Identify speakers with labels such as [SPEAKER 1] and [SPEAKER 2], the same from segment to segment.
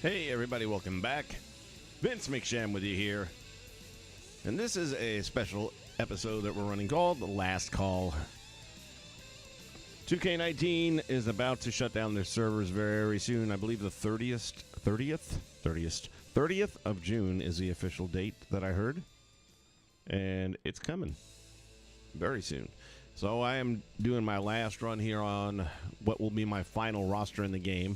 [SPEAKER 1] Hey everybody, welcome back. Vince McSham with you here. And this is a special episode that we're running called The Last Call. 2K19 is about to shut down their servers very soon. I believe the 30th of June is the official date that I heard. And it's coming very soon. So I am doing my last run here on what will be my final roster in the game.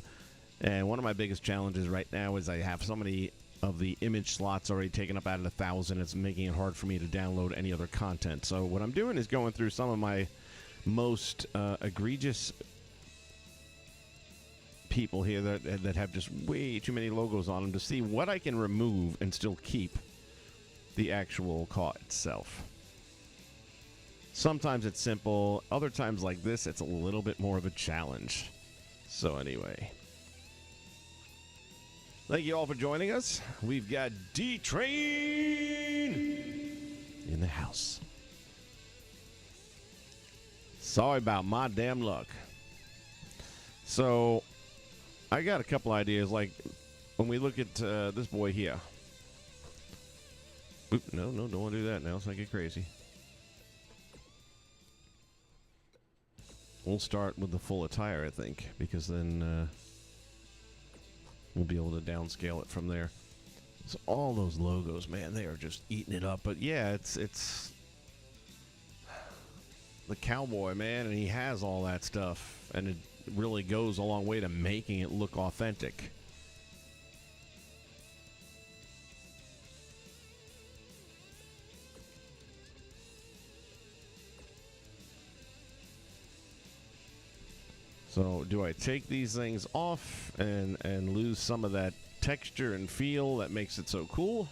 [SPEAKER 1] And one of my biggest challenges right now is I have so many of the image slots already taken up out of 1,000. It's making it hard for me to download any other content. So what I'm doing is going through some of my most egregious people here that have just way too many logos on them to see what I can remove and still keep the actual CAW itself. Sometimes it's simple. Other times like this, it's a little bit more of a challenge. So anyway, thank you all for joining us. We've got D-Train in the house. Sorry about my damn luck. So, I got a couple ideas, like when we look at this boy here. Oop, no, don't want to do that now. Let's not get crazy. We'll start with the full attire, I think, because then we'll be able to downscale it from there. So all those logos, man, they are just eating it up. But yeah, it's the cowboy, man, and he has all that stuff, and it really goes a long way to making it look authentic. So do I take these things off and lose some of that texture and feel that makes it so cool?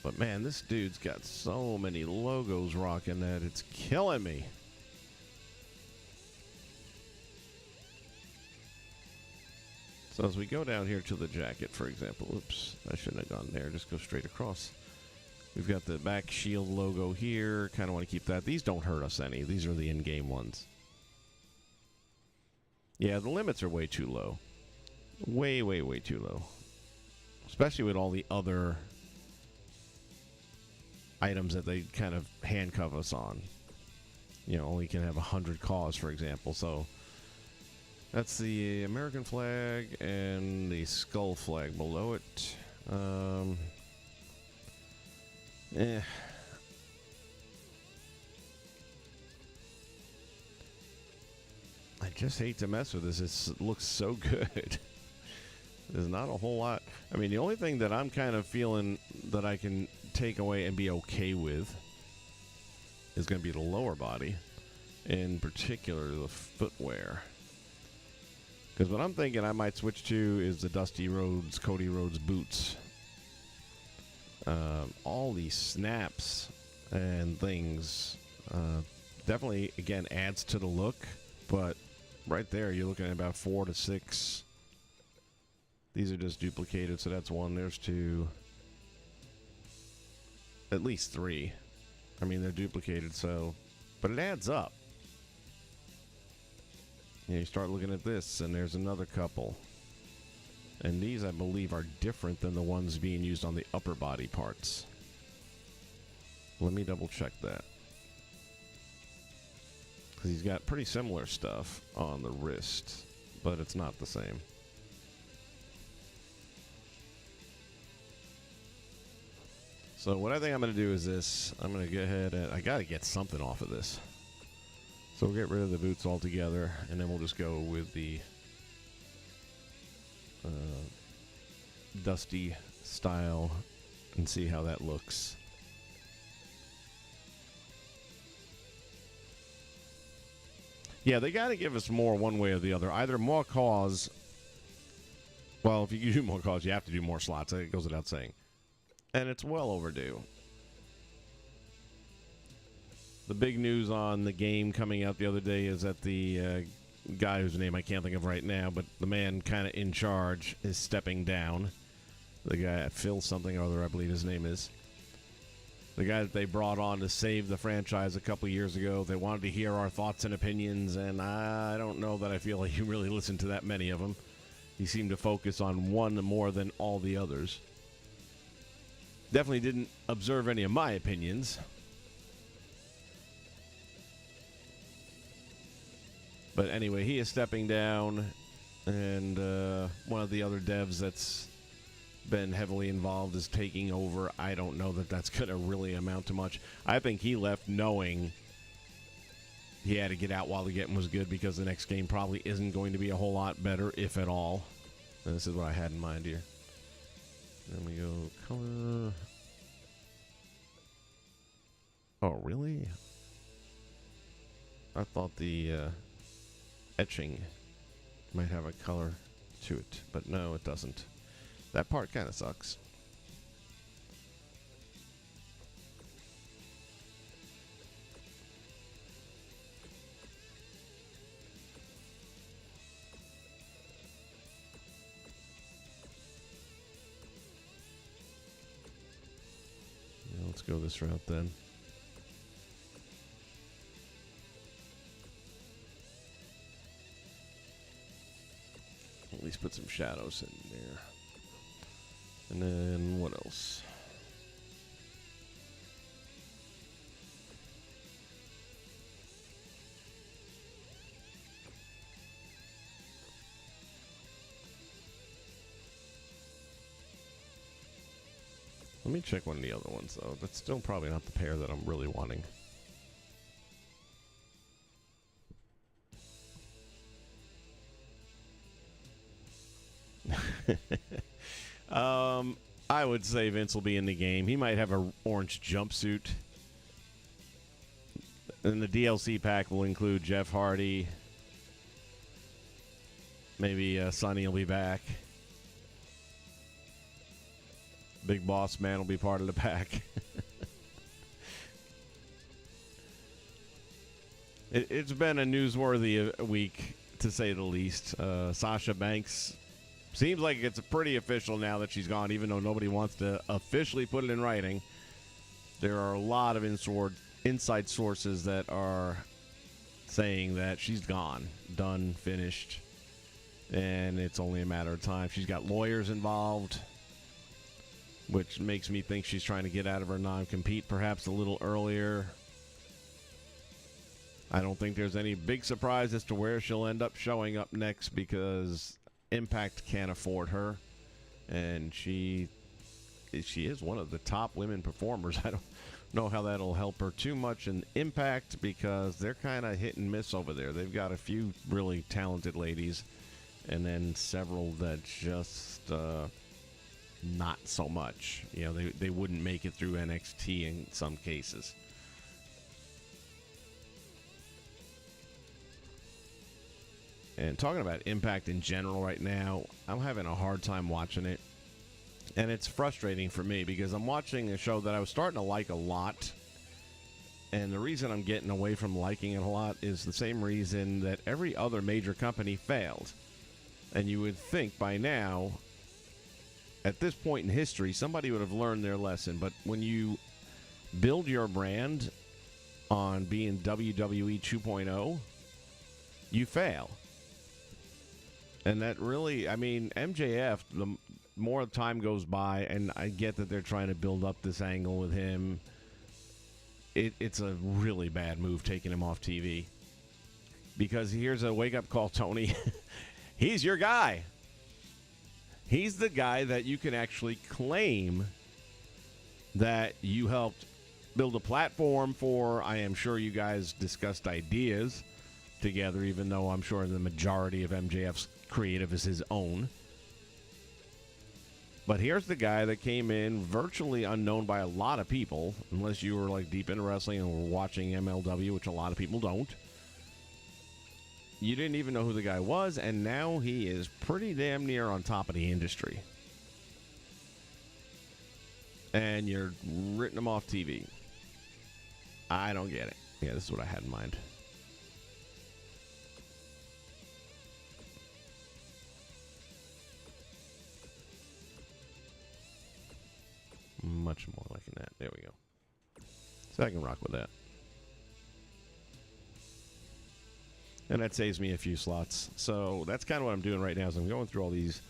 [SPEAKER 1] But man, this dude's got so many logos rocking that it's killing me. So as we go down here to the jacket, for example, oops, I shouldn't have gone there, just go straight across. We've got the back shield logo here, kind of want to keep that. These don't hurt us any, these are the in-game ones. Yeah, the limits are way too low. Way too low. Especially with all the other items that they kind of handcuff us on. You know, only can have 100 CAWs, for example. So that's the American flag and the skull flag below it. I just hate to mess with this. It looks so good. There's not a whole lot. I mean, the only thing that I'm kind of feeling that I can take away and be okay with is going to be the lower body, in particular the footwear. Because what I'm thinking I might switch to is the Cody Rhodes boots. All these snaps and things definitely, again, adds to the look, but right there, you're looking at about 4 to 6. These are just duplicated, so that's 1. There's 2. At least 3. I mean, they're duplicated, so... But it adds up. You know, you start looking at this, and there's another couple. And these, I believe, are different than the ones being used on the upper body parts. Let me double-check that. He's got pretty similar stuff on the wrist, but it's not the same. So what I think I'm going to do is this. I'm going to go ahead and I got to get something off of this. So we'll get rid of the boots altogether, and then we'll just go with the dusty style and see how that looks. Yeah, they got to give us more one way or the other. Either more CAWs. Well, if you do more CAWs, you have to do more slots. It goes without saying. And it's well overdue. The big news on the game coming out the other day is that the guy whose name I can't think of right now, but the man kind of in charge is stepping down. The guy, Phil something or other, I believe his name is. The guy that they brought on to save the franchise a couple years ago. They wanted to hear our thoughts and opinions, and I don't know that I feel like you really listened to that many of them. He seemed to focus on one more than all the others. Definitely didn't observe any of my opinions. But anyway, he is stepping down, and one of the other devs that's been heavily involved is taking over. I don't know that that's going to really amount to much. I think he left knowing he had to get out while the getting was good, because the next game probably isn't going to be a whole lot better, if at all. And this is what I had in mind here. Then we go color. Oh, really? I thought the etching might have a color to it, but no, it doesn't. That part kind of sucks. Yeah, let's go this route then. At least put some shadows in there. And then what else? Let me check one of the other ones, though. That's still probably not the pair that I'm really wanting. I would say Vince will be in the game. He might have an orange jumpsuit. And the DLC pack will include Jeff Hardy. Maybe Sonny will be back. Big Boss Man will be part of the pack. It's been a newsworthy week, to say the least. Sasha Banks seems like it's pretty official now that she's gone, even though nobody wants to officially put it in writing. There are a lot of inside sources that are saying that she's gone, done, finished, and it's only a matter of time. She's got lawyers involved, which makes me think she's trying to get out of her non-compete perhaps a little earlier. I don't think there's any big surprise as to where she'll end up showing up next, because Impact can't afford her, and she is one of the top women performers. I don't know how that'll help her too much in Impact, because they're kind of hit and miss over there. They've got a few really talented ladies, and then several that just not so much. You know, they wouldn't make it through NXT in some cases. And talking about Impact in general right now, I'm having a hard time watching it. And it's frustrating for me, because I'm watching a show that I was starting to like a lot. And the reason I'm getting away from liking it a lot is the same reason that every other major company failed. And you would think by now, at this point in history, somebody would have learned their lesson. But when you build your brand on being WWE 2.0, you fail. And that really, I mean, MJF, the more time goes by, and I get that they're trying to build up this angle with him, it's a really bad move taking him off TV. Because here's a wake-up call, Tony. He's your guy. He's the guy that you can actually claim that you helped build a platform for. I am sure you guys discussed ideas together, even though I'm sure the majority of MJF's creative is his own. But here's the guy that came in virtually unknown by a lot of people, unless you were like deep into wrestling and were watching MLW, which a lot of people don't. You didn't even know who the guy was, and now he is pretty damn near on top of the industry. And you're written him off TV. I don't get it. Yeah, this is what I had in mind. Much more liking that. There we go. So I can rock with that. And that saves me a few slots. So that's kind of what I'm doing right now is I'm going through all these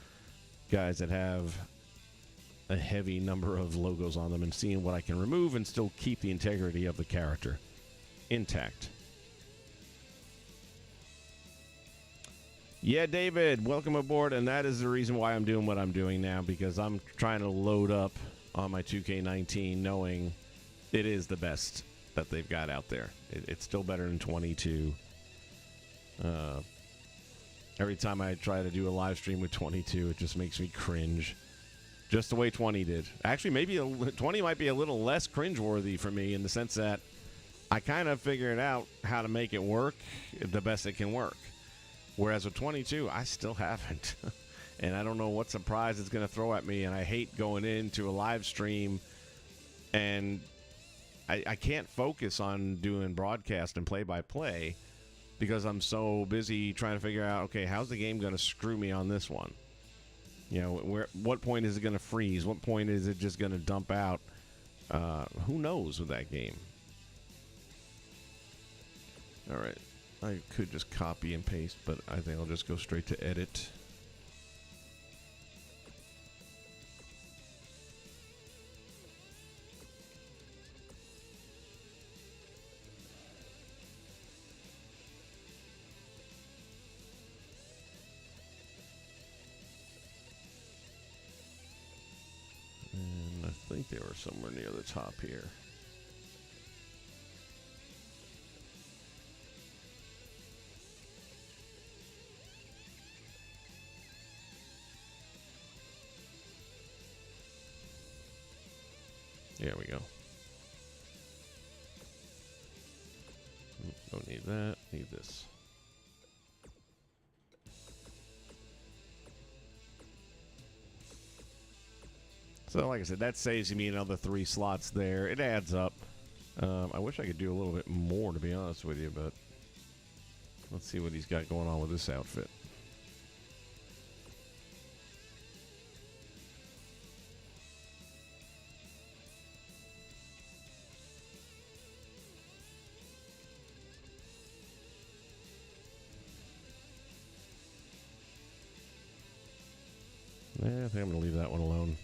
[SPEAKER 1] guys that have a heavy number of logos on them and seeing what I can remove and still keep the integrity of the character intact. Yeah, David, welcome aboard. And that is the reason why I'm doing what I'm doing now, because I'm trying to load up on my 2K19 knowing it is the best that they've got out there. It's still better than 22. Every time I try to do a live stream with 22, it just makes me cringe. Just the way 20 did. Actually, maybe 20 might be a little less cringeworthy for me in the sense that I kind of figured out how to make it work the best it can work. Whereas with 22, I still haven't. And I don't know what surprise it's going to throw at me. And I hate going into a live stream and I can't focus on doing broadcast and play-by-play because I'm so busy trying to figure out, okay, how's the game going to screw me on this one? You know, what point is it going to freeze? What point is it just going to dump out? Who knows with that game? All right. I could just copy and paste, but I think I'll just go straight to edit. And I think they were somewhere near the top here. There we go. Don't need that. Need this. So, like I said, that saves me another 3 slots there. It adds up. I wish I could do a little bit more, to be honest with you, but let's see what he's got going on with this outfit. I think I'm going to leave that one alone.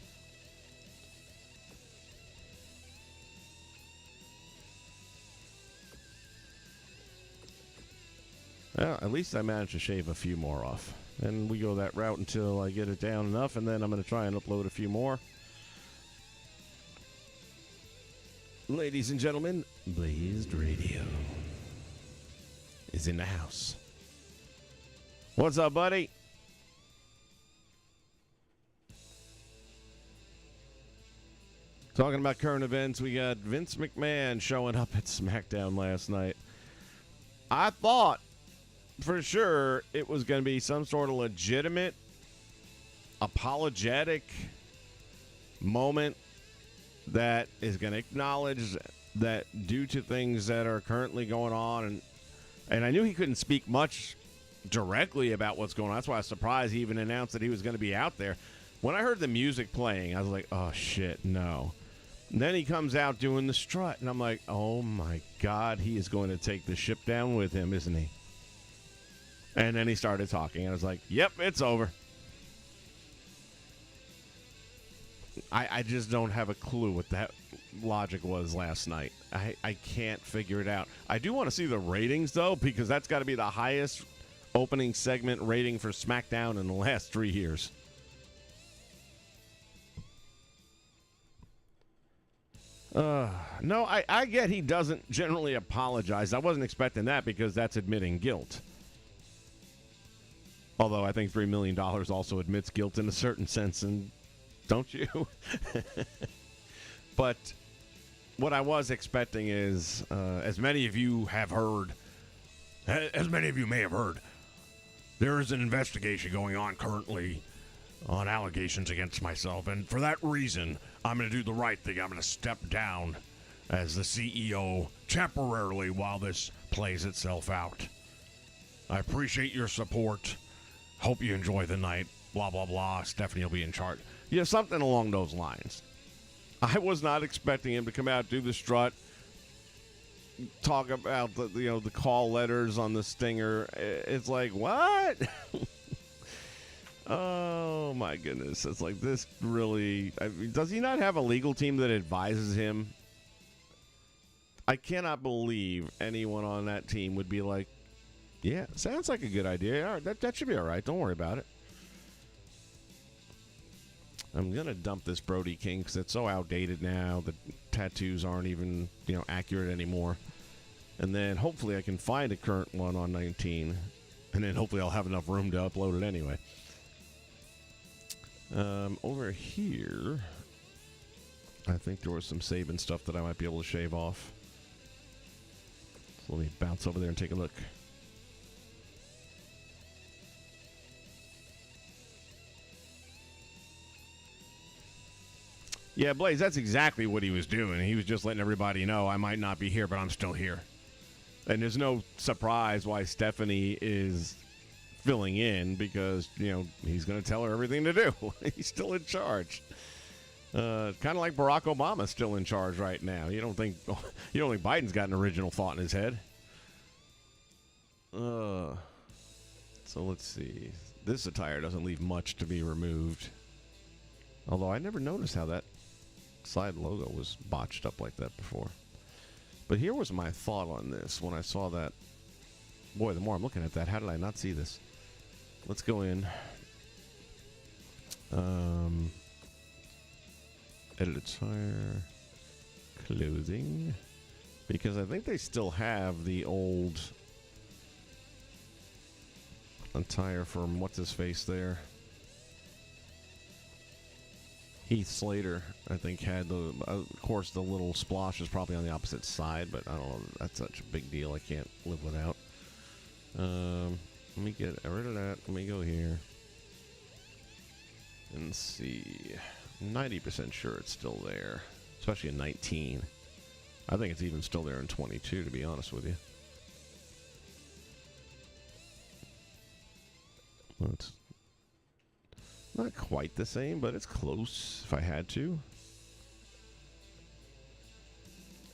[SPEAKER 1] Well, at least I managed to shave a few more off. And we go that route until I get it down enough, and then I'm going to try and upload a few more. Ladies and gentlemen, Blazed Radio is in the house. What's up, buddy? Talking about current events, we got Vince McMahon showing up at SmackDown last night. I thought for sure it was going to be some sort of legitimate, apologetic moment that is going to acknowledge that due to things that are currently going on, and I knew he couldn't speak much directly about what's going on. That's why I was surprised he even announced that he was going to be out there. When I heard the music playing, I was like, oh, shit, no. And then he comes out doing the strut, and I'm like, oh, my God, he is going to take the ship down with him, isn't he? And then he started talking, and I was like, yep, it's over. I just don't have a clue what that logic was last night. I can't figure it out. I do want to see the ratings, though, because that's got to be the highest opening segment rating for SmackDown in the last 3 years. No, I get he doesn't generally apologize. I wasn't expecting that because that's admitting guilt. Although I think $3 million also admits guilt in a certain sense, and don't you? But what I was expecting is, as many of you have heard, as many of you may have heard, there is an investigation going on currently on allegations against myself, and for that reason, I'm going to do the right thing. I'm going to step down as the CEO temporarily while this plays itself out. I appreciate your support. Hope you enjoy the night. Blah, blah, blah. Stephanie will be in charge. Yeah, something along those lines. I was not expecting him to come out, do the strut, talk about the call letters on the stinger. It's like, what? Oh my goodness! It's like this really. I mean, does he not have a legal team that advises him? I cannot believe anyone on that team would be like, "Yeah, sounds like a good idea. All right, that should be all right. Don't worry about it." I'm gonna dump this Brody King because it's so outdated now. The tattoos aren't even accurate anymore. And then hopefully I can find a current one on 19, and then hopefully I'll have enough room to upload it anyway. Over here, I think there was some Saban stuff that I might be able to shave off. So let me bounce over there and take a look. Yeah, Blaze, that's exactly what he was doing. He was just letting everybody know I might not be here, but I'm still here. And there's no surprise why Stephanie is filling in because, he's going to tell her everything to do. He's still in charge. Kind of like Barack Obama's still in charge right now. You don't think Biden's got an original thought in his head? So let's see. This attire doesn't leave much to be removed. Although I never noticed how that side logo was botched up like that before. But here was my thought on this when I saw that. Boy, the more I'm looking at that, how did I not see this? Let's go in. Edit attire. Clothing. Because I think they still have the old attire from what's-his-face there. Heath Slater, I think, had the, of course, the little splosh is probably on the opposite side, but I don't know. That's such a big deal. I can't live without. Let me get rid of that. Let me go here. And see. 90% sure it's still there, especially in 19. I think it's even still there in 22, to be honest with you. Well, it's not quite the same, but it's close if I had to.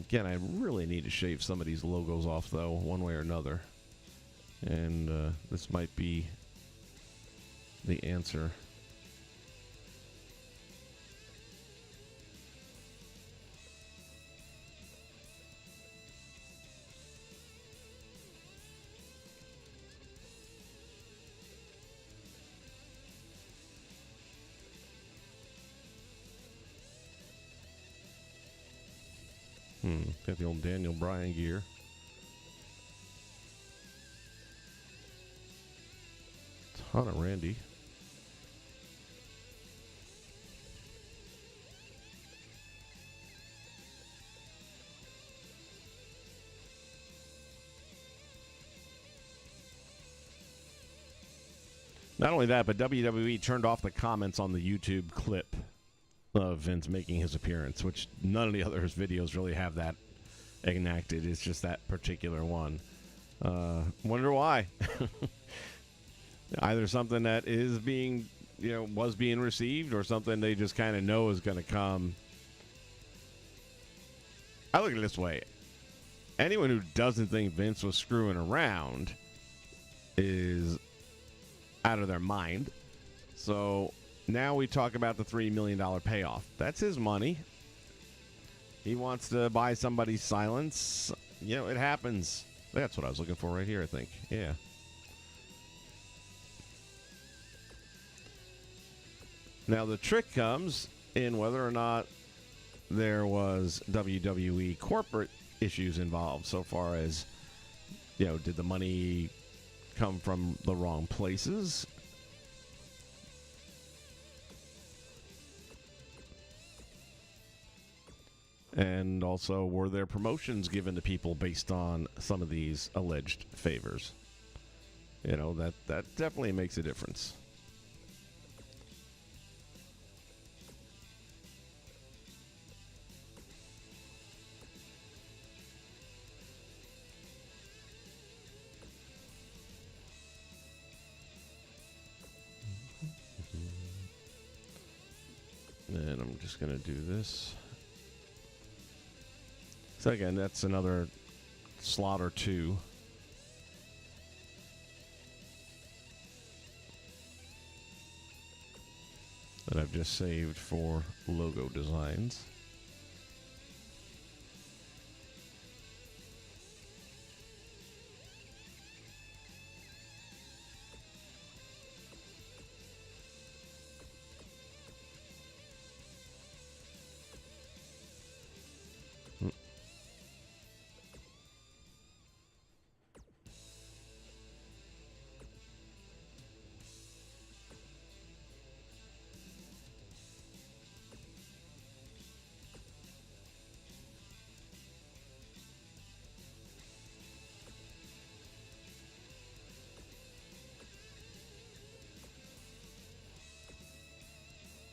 [SPEAKER 1] Again, I really need to shave some of these logos off, though, one way or another. And this might be the answer. Got the old Daniel Bryan gear. Ton of Randy. Not only that, but WWE turned off the comments on the YouTube clip of Vince making his appearance, which none of the other videos really have that enacted. It's just that particular one. Wonder why. Either something that is being, was being received, or something they just kind of know is going to come. I look at it this way. Anyone who doesn't think Vince was screwing around is out of their mind. So now we talk about the $3 million payoff. That's his money. He wants to buy somebody's silence. It happens. That's what I was looking for right here, I think. Yeah. Now the trick comes in whether or not there was WWE corporate issues involved, so far as, did the money come from the wrong places? And also, were there promotions given to people based on some of these alleged favors? That definitely makes a difference. And I'm just going to do this. So again, that's another slot or two. That I've just saved for logo designs.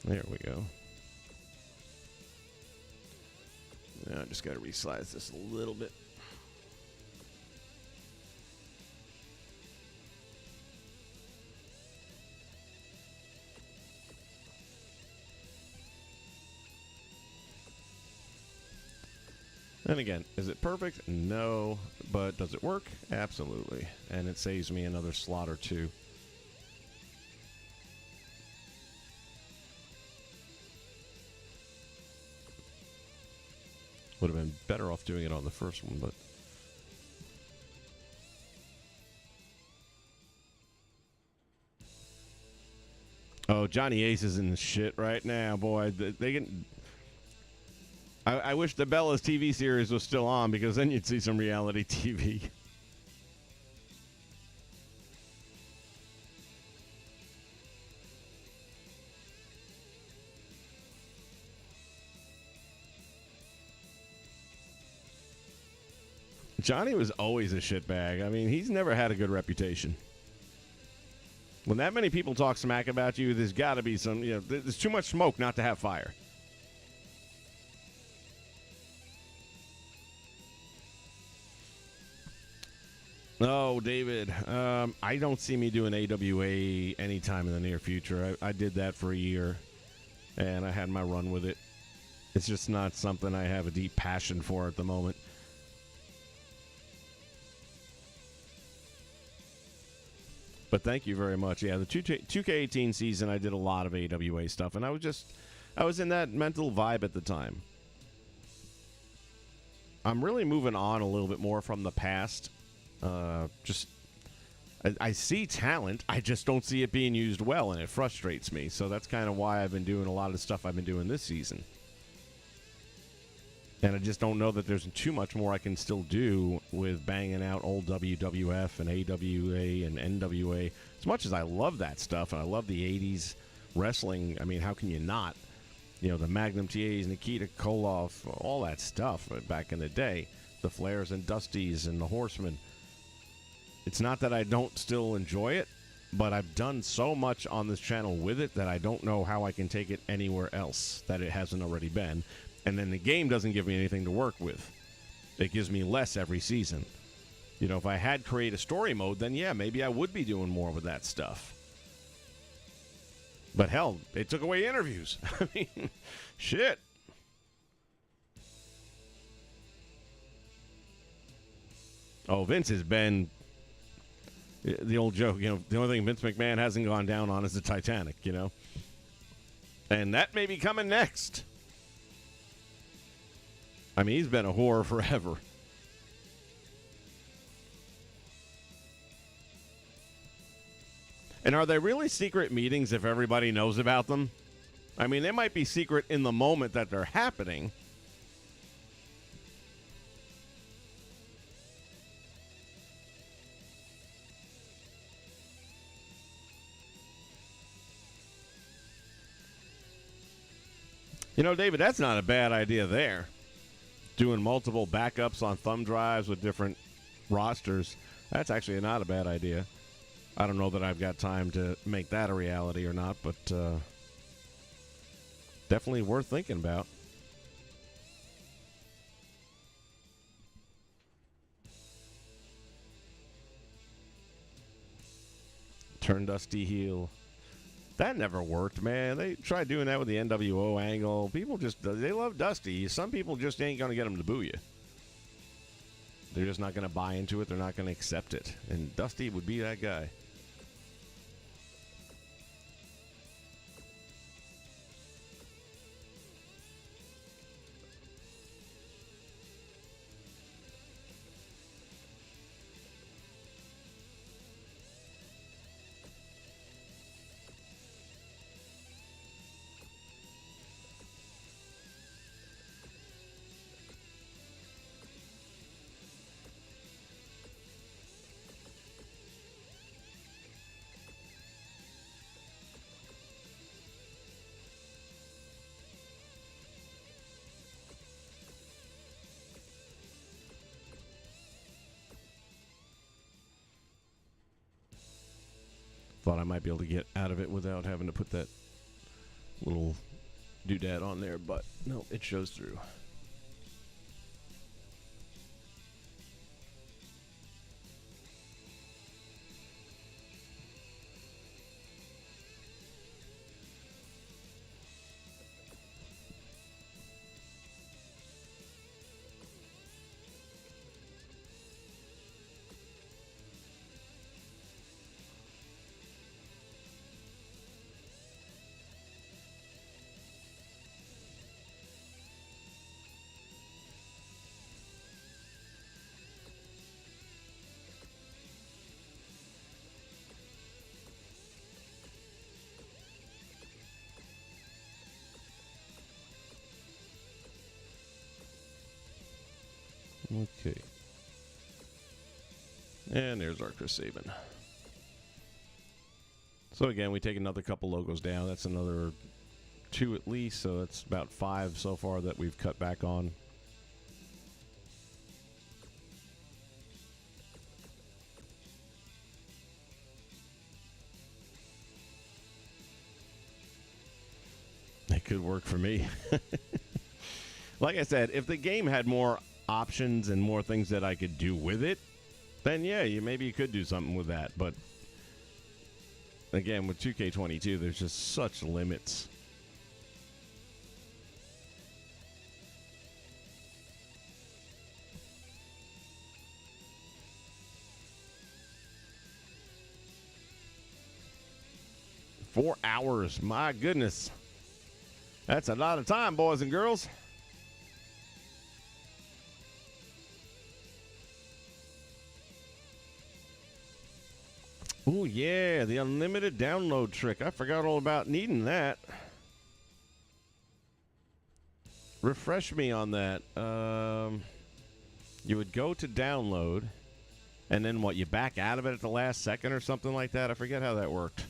[SPEAKER 1] There we go. Now I just got to resize this a little bit. And again, is it perfect? No. But does it work? Absolutely. And it saves me another slot or two. Would have been better off doing it on the first one, but... Oh, Johnny Ace is in the shit right now, boy. They can... I wish the Bella's TV series was still on, because then you'd see some reality TV. Johnny was always a shitbag. I mean, he's never had a good reputation. When that many people talk smack about you, there's got to be some, there's too much smoke not to have fire. Oh, David, I don't see me doing AWA anytime in the near future. I did that for a year, and I had my run with it. It's just not something I have a deep passion for at the moment. But thank you very much. Yeah, the 2K18 season, I did a lot of AWA stuff, and I was in that mental vibe at the time. I'm really moving on a little bit more from the past. I see talent, I just don't see it being used well, and it frustrates me. So that's kind of why I've been doing a lot of the stuff I've been doing this season. And I just don't know that there's too much more I can still do with banging out old WWF and AWA and NWA. As much as I love that stuff, and I love the 80s wrestling, I mean, how can you not? The Magnum TAs, Nikita Koloff, all that stuff back in the day. The Flairs and Dusties and the Horsemen. It's not that I don't still enjoy it, but I've done so much on this channel with it that I don't know how I can take it anywhere else that it hasn't already been. And then the game doesn't give me anything to work with. It gives me less every season. If I had create a story mode, then yeah, maybe I would be doing more with that stuff. But hell, it took away interviews. I mean, shit. Oh, Vince has been the old joke, the only thing Vince McMahon hasn't gone down on is the Titanic, And that may be coming next. I mean, he's been a whore forever. And are they really secret meetings if everybody knows about them? I mean, they might be secret in the moment that they're happening. David, that's not a bad idea there. Doing multiple backups on thumb drives with different rosters. That's actually not a bad idea. I don't know that I've got time to make that a reality or not, but definitely worth thinking about. Turn Dusty heel. That never worked, man. They tried doing that with the NWO angle. People they love Dusty. Some people just ain't going to get him to boo you. They're just not going to buy into it. They're not going to accept it. And Dusty would be that guy. Thought I might be able to get out of it without having to put that little doodad on there, but no, it shows through. Okay. And there's our Chris Sabin. So again, we take another couple logos down. That's another 2 at least, so it's about 5 so far that we've cut back on. It could work for me. Like I said, if the game had more options and more things that I could do with it, then yeah, maybe you could do something with that. But again, with 2K22, there's just such limits. Four hours, my goodness. That's a lot of time, boys and girls. Oh, yeah, the unlimited download trick. I forgot all about needing that. Refresh me on that. You would go to download, and then what, you back out of it at the last second or something like that? I forget how that worked.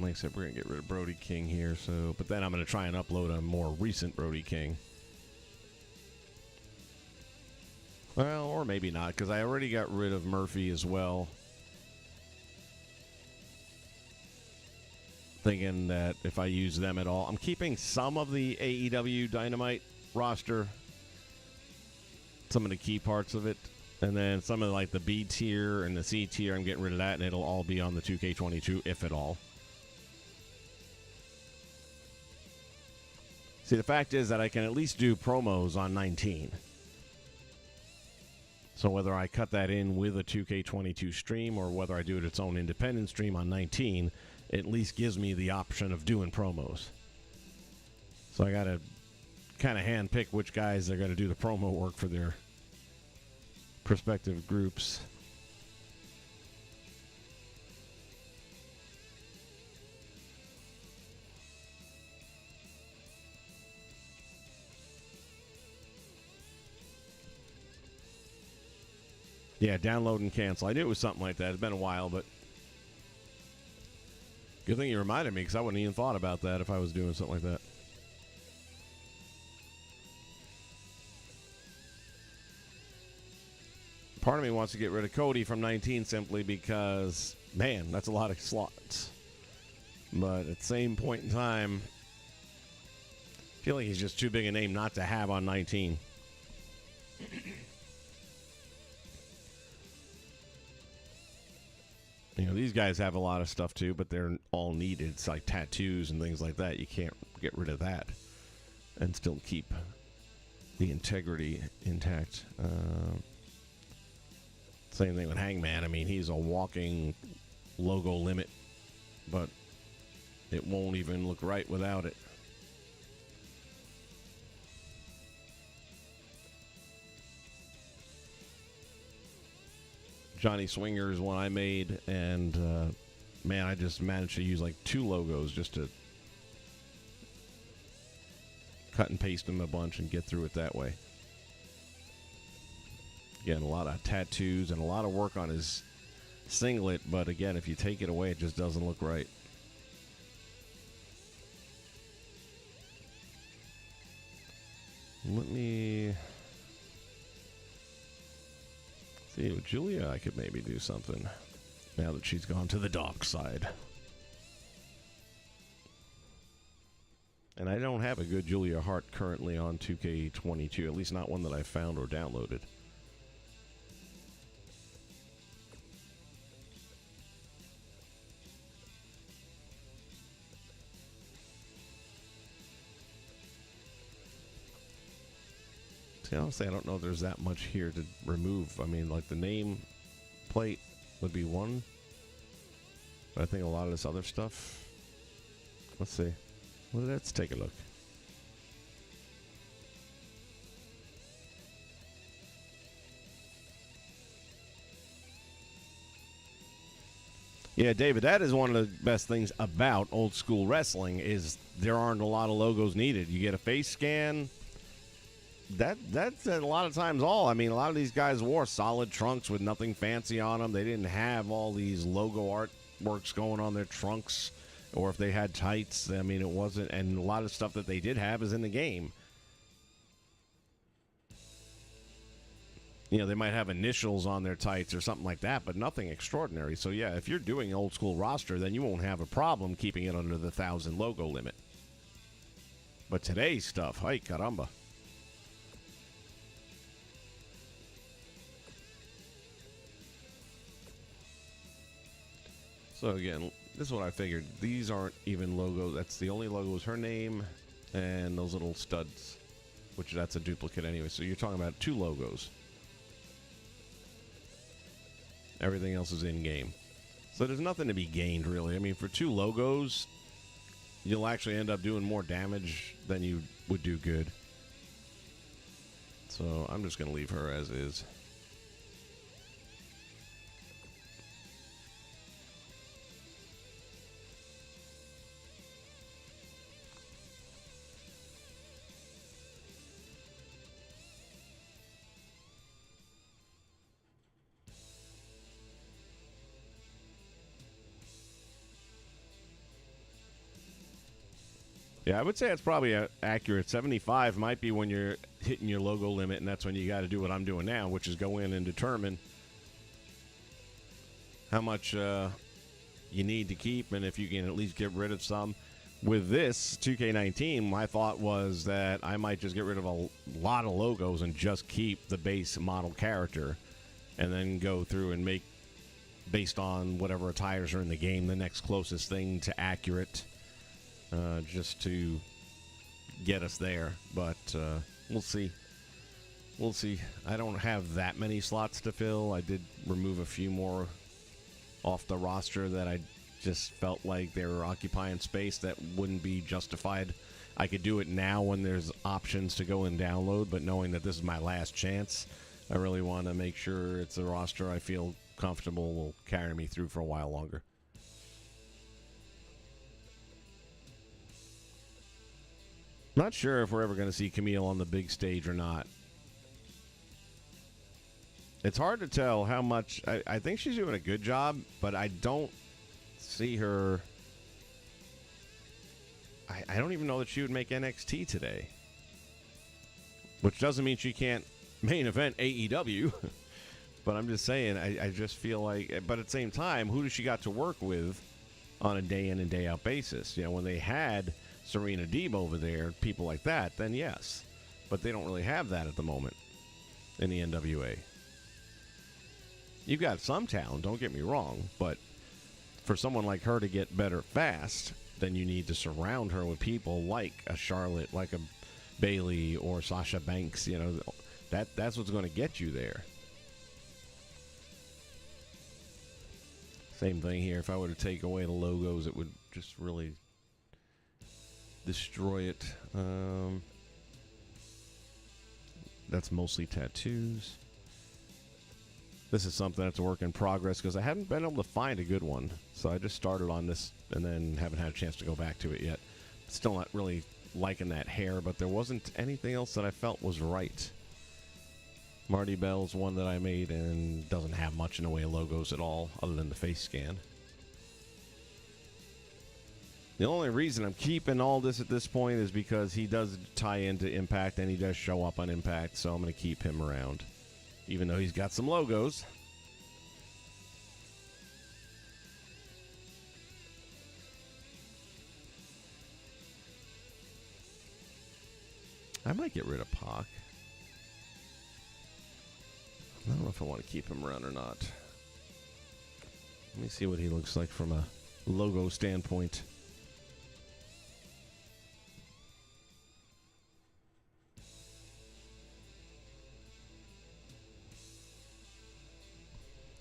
[SPEAKER 1] Like I said, we're going to get rid of Brody King here, but then I'm going to try and upload a more recent Brody King. Well, or maybe not, because I already got rid of Murphy as well. Thinking that if I use them at all, I'm keeping some of the AEW Dynamite roster, some of the key parts of it, and then some of like the B tier and the C tier, I'm getting rid of that, and it'll all be on the 2K22, if at all. See, the fact is that I can at least do promos on 19. So whether I cut that in with a 2K22 stream or whether I do it its own independent stream on 19, it at least gives me the option of doing promos. So I got to kind of handpick which guys are going to do the promo work for their respective groups. Yeah, download and cancel. I knew it was something like that. It's been a while, but good thing you reminded me, because I wouldn't even thought about that if I was doing something like that. Part of me wants to get rid of Cody from 19 simply because, man, that's a lot of slots. But at the same point in time, I feel like he's just too big a name not to have on 19. You know, these guys have a lot of stuff too, but they're all needed. It's like tattoos and things like that. You can't get rid of that and still keep the integrity intact. Same thing with Hangman. I mean, he's a walking logo limit, but it won't even look right without it. Johnny Swinger is one I made, and man, I just managed to use like 2 logos just to cut and paste them a bunch and get through it that way. Again, a lot of tattoos and a lot of work on his singlet, but again, if you take it away, it just doesn't look right. Let me see, with Julia, I could maybe do something now that she's gone to the dark side. And I don't have a good Julia Hart currently on 2K22, at least not one that I found or downloaded. See, honestly, I don't know if there's that much here to remove. I mean, like the name plate would be one, but I think a lot of this other stuff. Let's see. Well, let's take a look. Yeah, David, that is one of the best things about old school wrestling is there aren't a lot of logos needed. You get a face scan. That's a lot of times all. I mean, a lot of these guys wore solid trunks with nothing fancy on them. They didn't have all these logo artworks going on their trunks, or if they had tights. I mean, it wasn't. And a lot of stuff that they did have is in the game. You know, they might have initials on their tights or something like that, but nothing extraordinary. So, yeah, if you're doing old school roster, then you won't have a problem keeping it under the 1,000 logo limit. But today's stuff, ay caramba. So again, this is what I figured. These aren't even logos. That's the only logo is her name and those little studs, which that's a duplicate anyway. So you're talking about 2 logos. Everything else is in-game. So there's nothing to be gained, really. I mean, for 2 logos, you'll actually end up doing more damage than you would do good. So I'm just going to leave her as is. Yeah, I would say it's probably accurate. 75 might be when you're hitting your logo limit, and that's when you got to do what I'm doing now, which is go in and determine how much you need to keep and if you can at least get rid of some. With this 2K19, my thought was that I might just get rid of a lot of logos and just keep the base model character and then go through and make, based on whatever attires are in the game, the next closest thing to accurate. Just to get us there, but we'll see. We'll see. I don't have that many slots to fill. I did remove a few more off the roster that I just felt like they were occupying space that wouldn't be justified. I could do it now when there's options to go and download, but knowing that this is my last chance, I really want to make sure it's a roster I feel comfortable will carry me through for a while longer. Not sure if we're ever going to see Camille on the big stage or not. It's hard to tell how much. I think she's doing a good job, but I don't see her. I don't even know that she would make NXT today. Which doesn't mean she can't main event AEW. But I'm just saying, I just feel like. But at the same time, who does she got to work with on a day in and day out basis? You know, when they had Serena Deeb over there, people like that, then yes. But they don't really have that at the moment in the NWA. You've got some talent, don't get me wrong, but for someone like her to get better fast, then you need to surround her with people like a Charlotte, like a Bayley or Sasha Banks. You know, that's what's going to get you there. Same thing here. If I were to take away the logos, it would just really destroy it. That's mostly tattoos. This is something that's a work in progress because I haven't been able to find a good one. So I just started on this and then haven't had a chance to go back to it yet. Still not really liking that hair, but there wasn't anything else that I felt was right. Marty Bell's one that I made and doesn't have much in the way of logos at all other than the face scan. The only reason I'm keeping all this at this point is because he does tie into Impact and he does show up on Impact, so I'm going to keep him around. Even though he's got some logos. I might get rid of Pac. I don't know if I want to keep him around or not. Let me see what he looks like from a logo standpoint.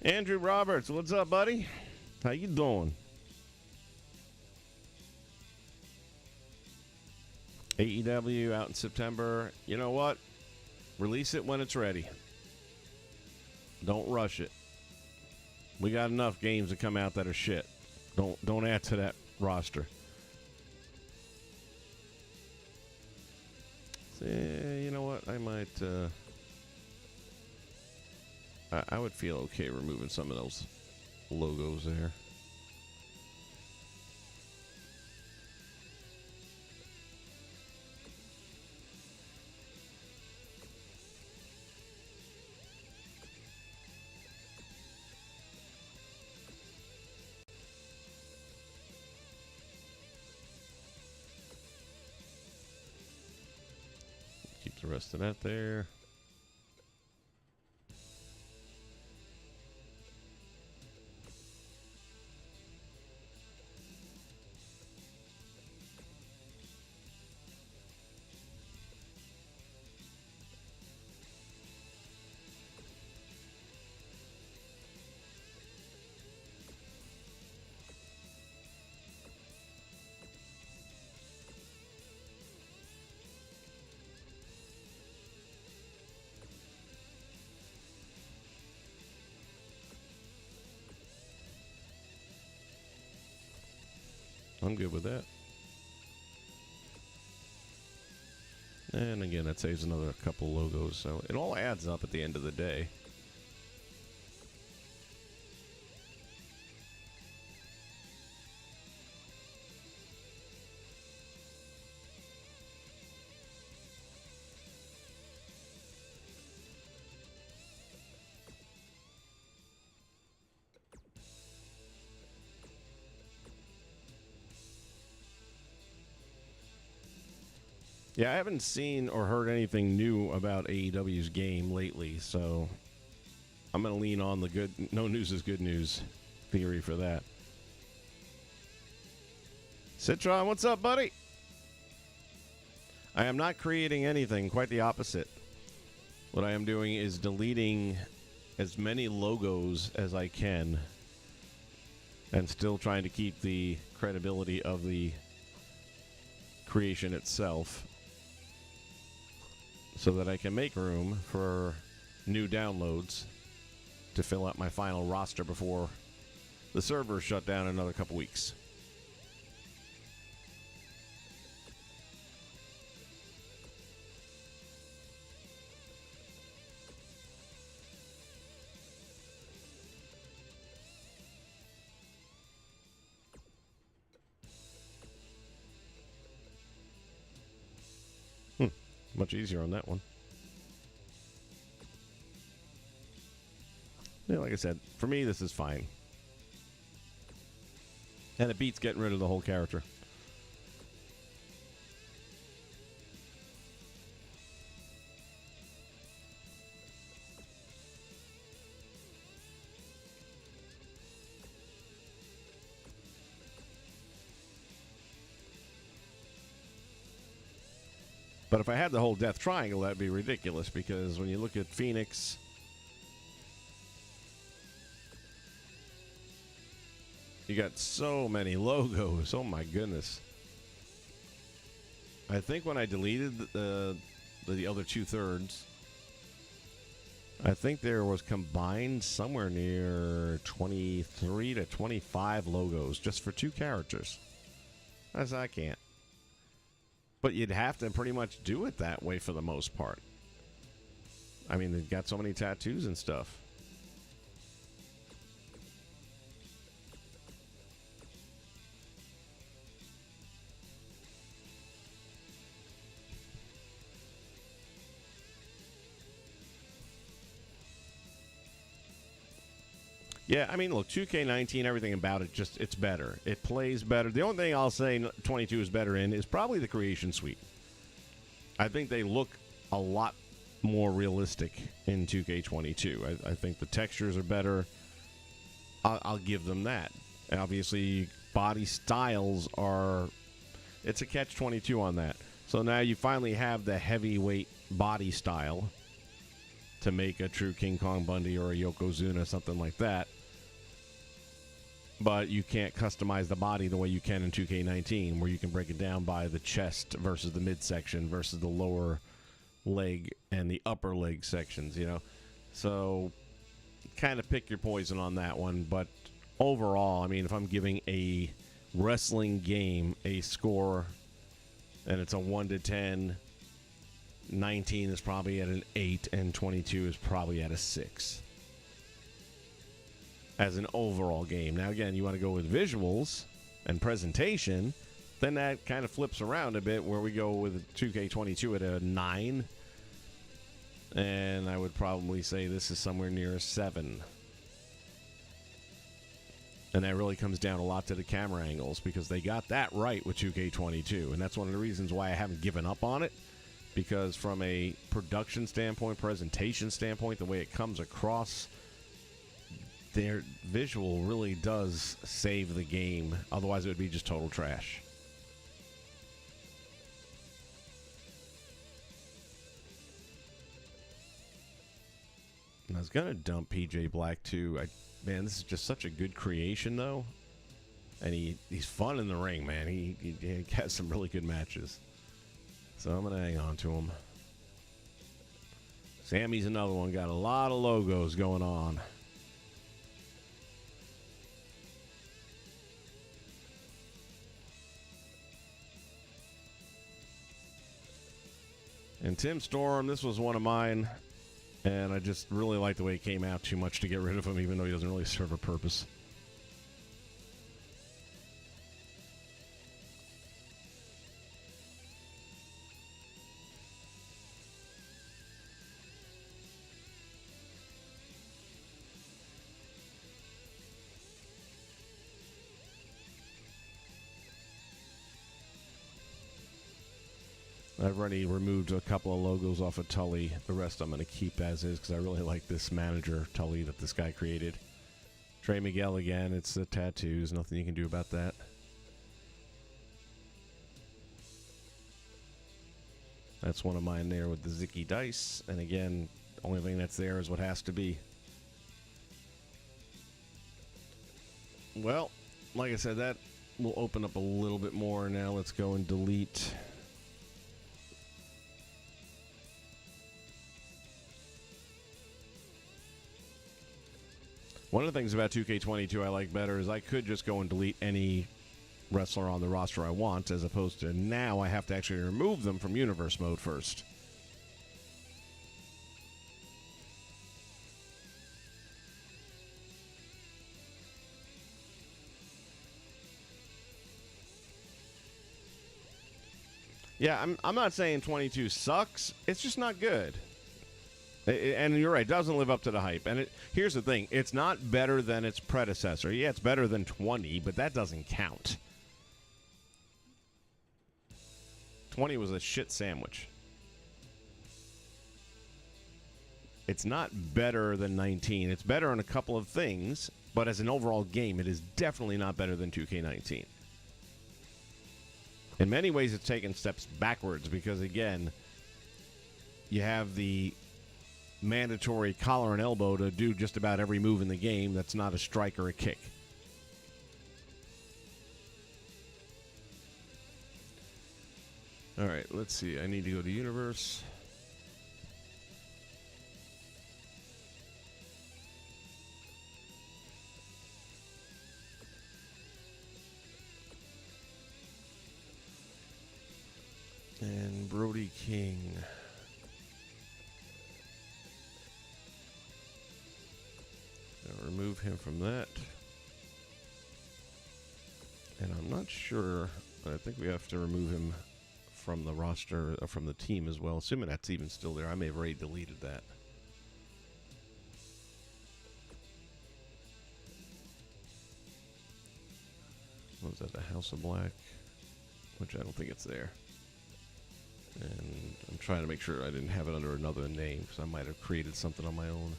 [SPEAKER 1] Andrew Roberts, what's up, buddy? How you doing? AEW out in September. You know what? Release it when it's ready. Don't rush it. We got enough games that come out that are shit. Don't add to that roster. So, you know what? I might. I would feel okay removing some of those logos there. Keep the rest of that there. I'm good with that. And again, that saves another couple logos, so it all adds up at the end of the day. Yeah, I haven't seen or heard anything new about AEW's game lately, so I'm going to lean on the good, no news is good news theory for that. Citron, what's up, buddy? I am not creating anything, quite the opposite. What I am doing is deleting as many logos as I can and still trying to keep the credibility of the creation itself, so that I can make room for new downloads to fill out my final roster before the servers shut down in another couple weeks. Much easier on that one. Yeah, like I said, for me, this is fine. And it beats getting rid of the whole character. But if I had the whole Death Triangle, that'd be ridiculous, because when you look at Phoenix, you got so many logos. Oh my goodness. I think when I deleted the other 2/3, I think there was combined somewhere near 23 to 25 logos just for 2 characters. I can't. But you'd have to pretty much do it that way for the most part. I mean, they've got so many tattoos and stuff. Yeah, I mean, look, 2K19, everything about it, just, it's better. It plays better. The only thing I'll say 22 is better in is probably the Creation Suite. I think they look a lot more realistic in 2K22. I think the textures are better. I'll give them that. And obviously, body styles are... It's a catch-22 on that. So now you finally have the heavyweight body style to make a true King Kong Bundy or a Yokozuna, something like that. But you can't customize the body the way you can in 2K19, where you can break it down by the chest versus the midsection versus the lower leg and the upper leg sections, you know? So kind of pick your poison on that one. But overall, I mean, if I'm giving a wrestling game a score and it's a 1 to 10, 19 is probably at an 8, and 22 is probably at a 6 as an overall game. Now, again, you want to go with visuals and presentation, then that kind of flips around a bit, where we go with 2K22 at a 9, and I would probably say this is somewhere near a 7. And that really comes down a lot to the camera angles, because they got that right with 2K22, and that's one of the reasons why I haven't given up on it. Because from a production standpoint, presentation standpoint, the way it comes across, their visual really does save the game. Otherwise, it would be just total trash. And I was going to dump PJ Black, too. Man, this is just such a good creation, though. And he's fun in the ring, man. He has some really good matches. So I'm going to hang on to him. Sammy's another one. Got a lot of logos going on. And Tim Storm, this was one of mine. And I just really like the way it came out too much to get rid of him, even though he doesn't really serve a purpose. I've already removed a couple of logos off of Tully. The rest I'm going to keep as is, because I really like this manager, Tully, that this guy created. Trey Miguel again. It's the tattoos. Nothing you can do about that. That's one of mine there with the Zicky Dice. And again, the only thing that's there is what has to be. Well, like I said, that will open up a little bit more. Now let's go and delete... One of the things about 2K22 I like better is I could just go and delete any wrestler on the roster I want, as opposed to now I have to actually remove them from Universe Mode first. Yeah, I'm not saying 22 sucks. It's just not good. And you're right, it doesn't live up to the hype. And here's the thing, it's not better than its predecessor. Yeah, it's better than 20, but that doesn't count. 20 was a shit sandwich. It's not better than 19. It's better on a couple of things, but as an overall game, it is definitely not better than 2K19. In many ways, it's taken steps backwards because, again, you have the mandatory collar and elbow to do just about every move in the game that's not a strike or a kick. All right, let's see. I need to go to Universe. And Brody King. I'll remove him from that. And I'm not sure. I think we have to remove him from the roster, or from the team as well. Assuming that's even still there. I may have already deleted that. What was that? The House of Black? Which I don't think it's there. And I'm trying to make sure I didn't have it under another name, because I might have created something on my own.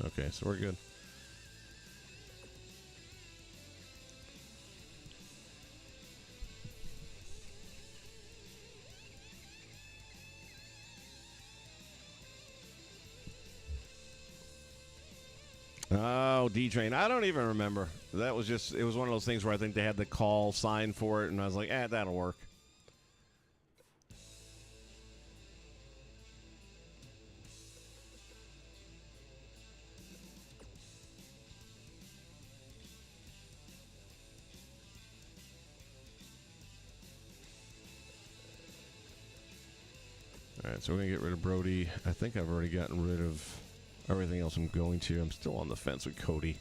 [SPEAKER 1] Okay, so we're good. Oh, D-Train. I don't even remember. That was just, it was one of those things where I think they had the call sign for it, and I was like, that'll work. All right, so we're going to get rid of Brody. I think I've already gotten rid of everything else I'm going to. I'm still on the fence with Cody.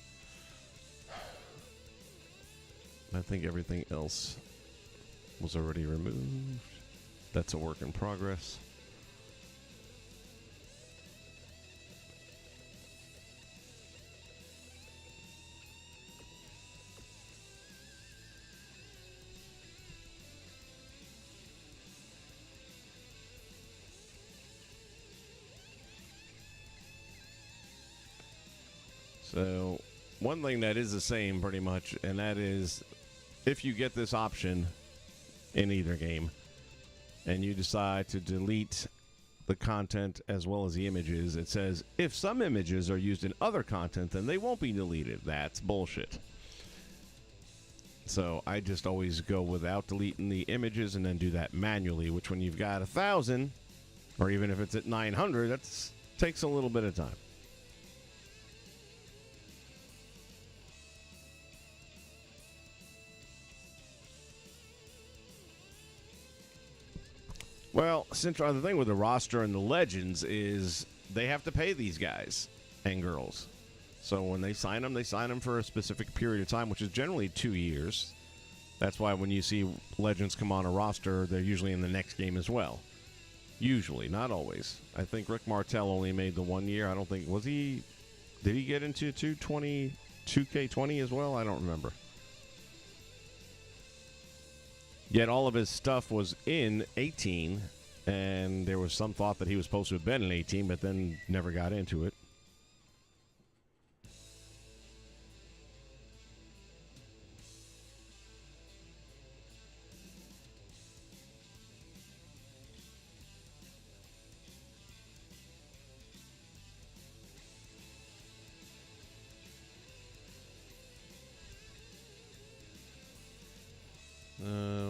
[SPEAKER 1] I think everything else was already removed. That's a work in progress. So, one thing that is the same pretty much, and that is if you get this option in either game and you decide to delete the content as well as the images, it says if some images are used in other content, then they won't be deleted. That's bullshit. So I just always go without deleting the images and then do that manually, which when you've got 1,000, or even if it's at 900, that takes a little bit of time. Well, Central, the thing with the roster and the legends is they have to pay these guys and girls. So when they sign them for a specific period of time, which is generally 2 years. That's why when you see legends come on a roster, they're usually in the next game as well. Usually, not always. I think Rick Martel only made the 1 year. I don't think, did he get into 2K20 as well? I don't remember. Yet all of his stuff was in 18, and there was some thought that he was supposed to have been in 18, but then never got into it.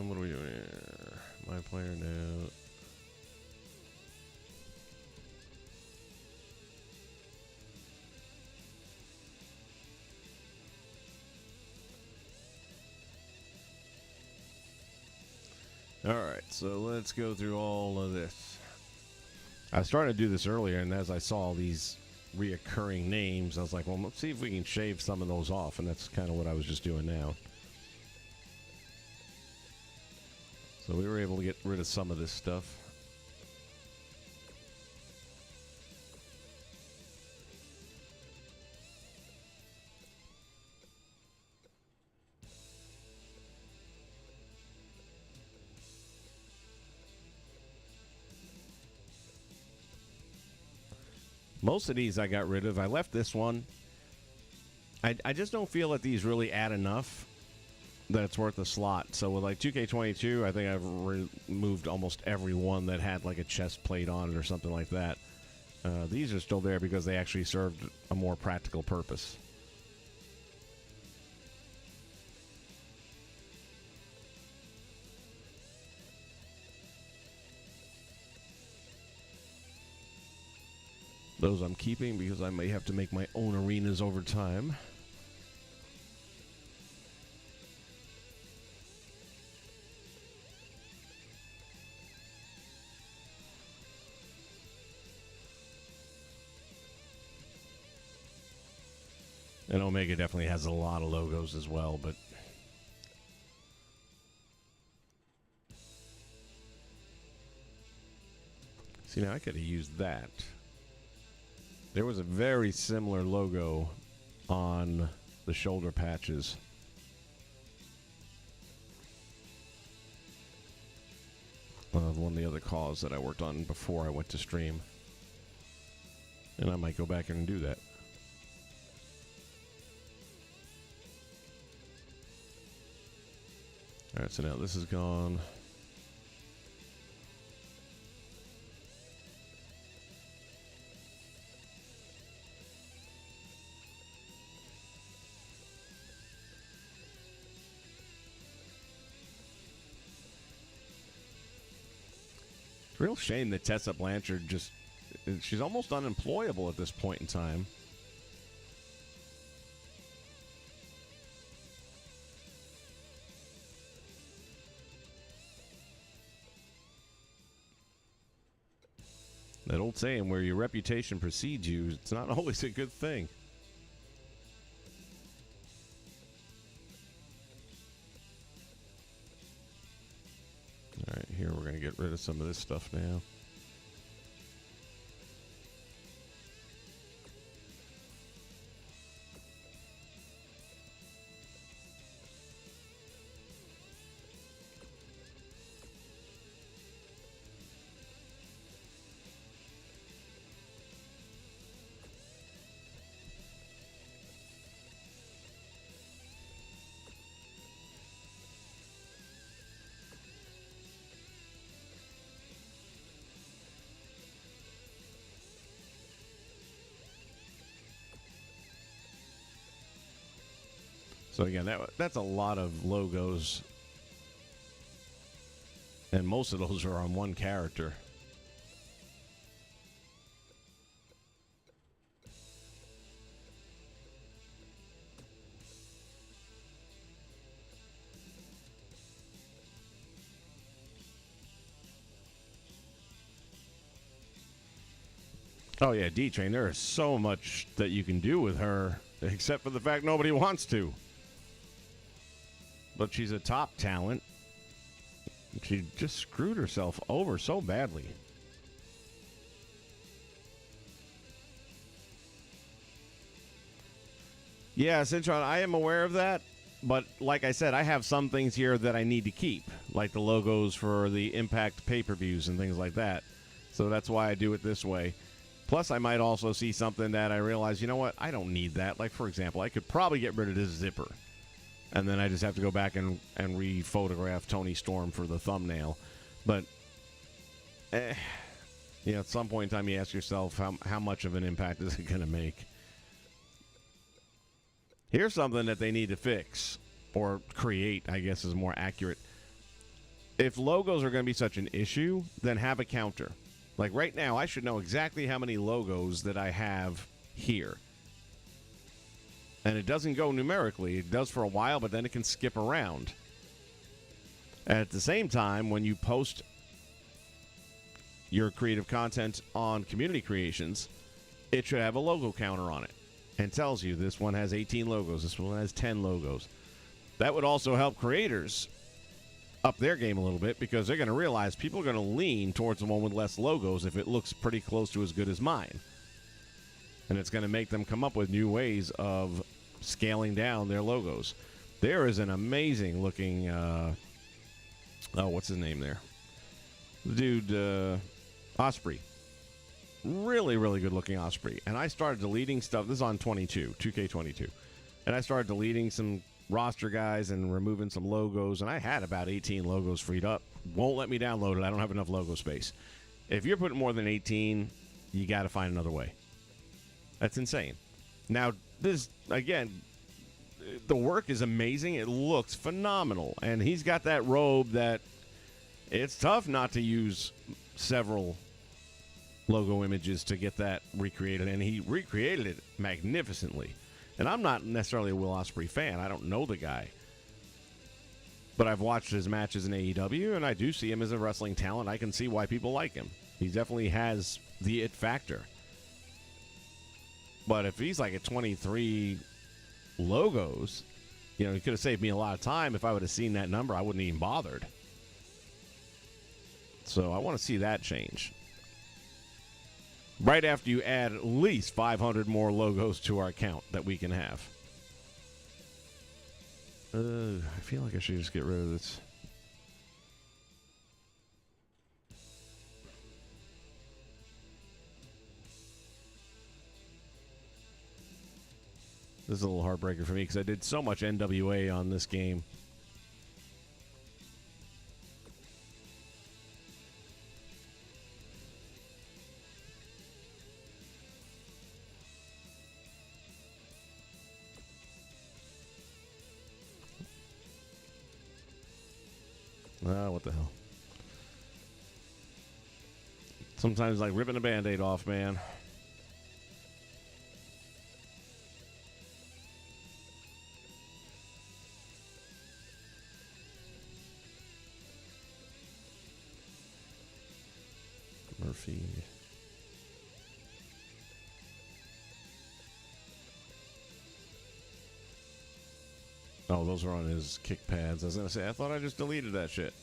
[SPEAKER 1] What are we doing here? My player note. All right, so let's go through all of this. I started to do this earlier, and as I saw these reoccurring names, I was like, well, let's see if we can shave some of those off, and that's kind of what I was just doing now. So we were able to get rid of some of this stuff. Most of these I got rid of. I left this one. I just don't feel that these really add enough that it's worth a slot. So with like 2K22, I think I've removed almost every one that had like a chest plate on it or something like that. These are still there because they actually served a more practical purpose. Those I'm keeping because I may have to make my own arenas over time. And Omega definitely has a lot of logos as well, but see, now I could have used that. There was a very similar logo on the shoulder patches. Of one of the other calls that I worked on before I went to stream. And I might go back and do that. Alright, so now this is gone. It's a real shame that Tessa Blanchard she's almost unemployable at this point in time. That old saying, where your reputation precedes you, it's not always a good thing. All right, here we're going to get rid of some of this stuff now. So again, that's a lot of logos, and most of those are on one character. Oh yeah, D-Train, there is so much that you can do with her, except for the fact nobody wants to. But she's a top talent. She just screwed herself over so badly. Yeah, Cintron, I am aware of that. But like I said, I have some things here that I need to keep, like the logos for the Impact pay-per-views and things like that. So that's why I do it this way. Plus, I might also see something that I realize, you know what, I don't need that. Like, for example, I could probably get rid of this zipper. And then I just have to go back and re-photograph Tony Storm for the thumbnail. But, at some point in time, you ask yourself, how much of an impact is it going to make? Here's something that they need to fix, or create, I guess is more accurate. If logos are going to be such an issue, then have a counter. Like right now, I should know exactly how many logos that I have here. And it doesn't go numerically. It does for a while, but then it can skip around. And at the same time, when you post your creative content on Community Creations, it should have a logo counter on it. And tells you this one has 18 logos, this one has 10 logos. That would also help creators up their game a little bit, because they're going to realize people are going to lean towards the one with less logos if it looks pretty close to as good as mine. And it's going to make them come up with new ways of scaling down their logos. There is an amazing looking what's his name there? The dude, Osprey. really, really good looking Osprey. And I started deleting stuff. This is on 2K22. And I started deleting some roster guys and removing some logos. And I had about 18 logos freed up. Won't let me download it. I don't have enough logo space. If you're putting more than 18, you got to find another way. That's insane. Now, this, again, the work is amazing. It looks phenomenal. And he's got that robe that it's tough not to use several logo images to get that recreated. And he recreated it magnificently. And I'm not necessarily a Will Ospreay fan. I don't know the guy. But I've watched his matches in AEW, and I do see him as a wrestling talent. I can see why people like him. He definitely has the it factor. But if he's like at 23 logos, you know, he could have saved me a lot of time. If I would have seen that number, I wouldn't even bothered. So I want to see that change. Right after you add at least 500 more logos to our account that we can have. I feel like I should just get rid of this. This is a little heartbreaker for me because I did so much NWA on this game. Ah, what the hell. Sometimes like ripping a Band-Aid off, man. Murphy. Oh, those are on his kick pads. I was going to say, I thought I just deleted that shit.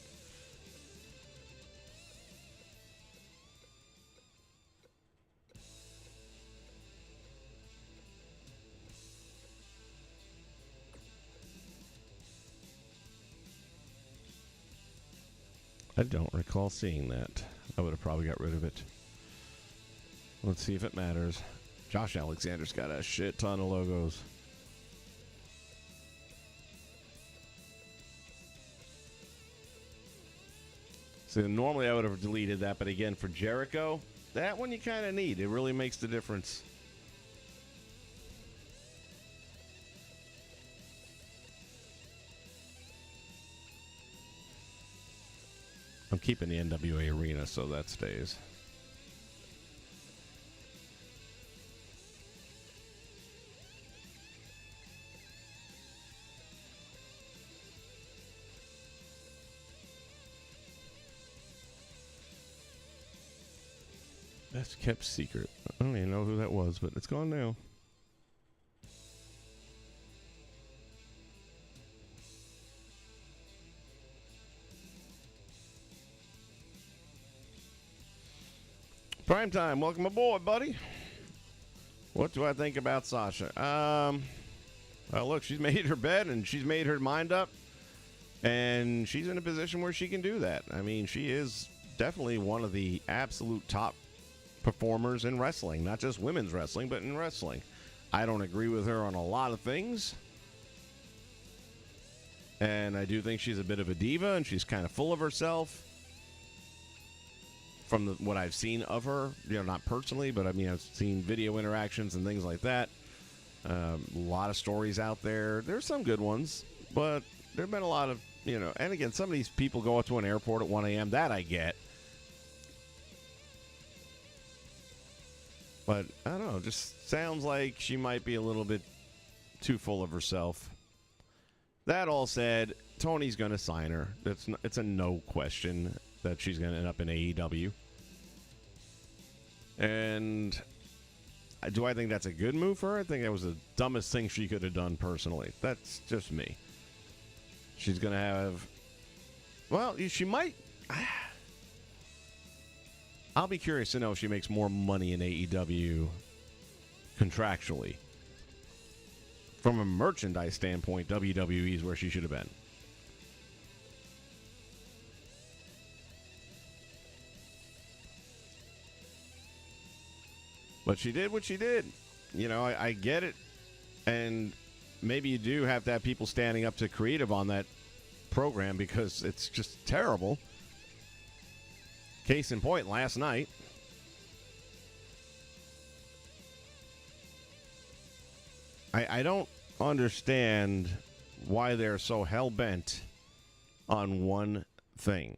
[SPEAKER 1] I don't recall seeing that. I would have probably got rid of it. Let's see if it matters. Josh Alexander's got a shit ton of logos. So normally I would have deleted that, but again, for Jericho, that one you kind of need. It really makes the difference. I'm keeping the NWA arena, so that stays. Best kept secret. I don't even know who that was, but it's gone now. Prime time, welcome aboard, buddy. What do I think about Sasha? Well, look, she's made her bed and she's made her mind up, and she's in a position where she can do that. I mean, she is definitely one of the absolute top performers in wrestling, not just women's wrestling, but in wrestling. I don't agree with her on a lot of things, and I do think she's a bit of a diva, and she's kind of full of herself. From what I've seen of her, you know, not personally, but I mean, I've seen video interactions and things like that. A lot of stories out there. There's some good ones, but there have been a lot of, you know, and again, some of these people go out to an airport at 1 a.m. That I get. But I don't know, just sounds like she might be a little bit too full of herself. That all said, Tony's going to sign her. It's a no question that she's going to end up in AEW. And do I think that's a good move for her? I think that was the dumbest thing she could have done personally. That's just me. She's going to have... Well, she might... I'll be curious to know if she makes more money in AEW contractually. From a merchandise standpoint, WWE is where she should have been. But she did what she did. You know, I get it. And maybe you do have to have people standing up to creative on that program because it's just terrible. Case in point, last night, I don't understand why they're so hell-bent on one thing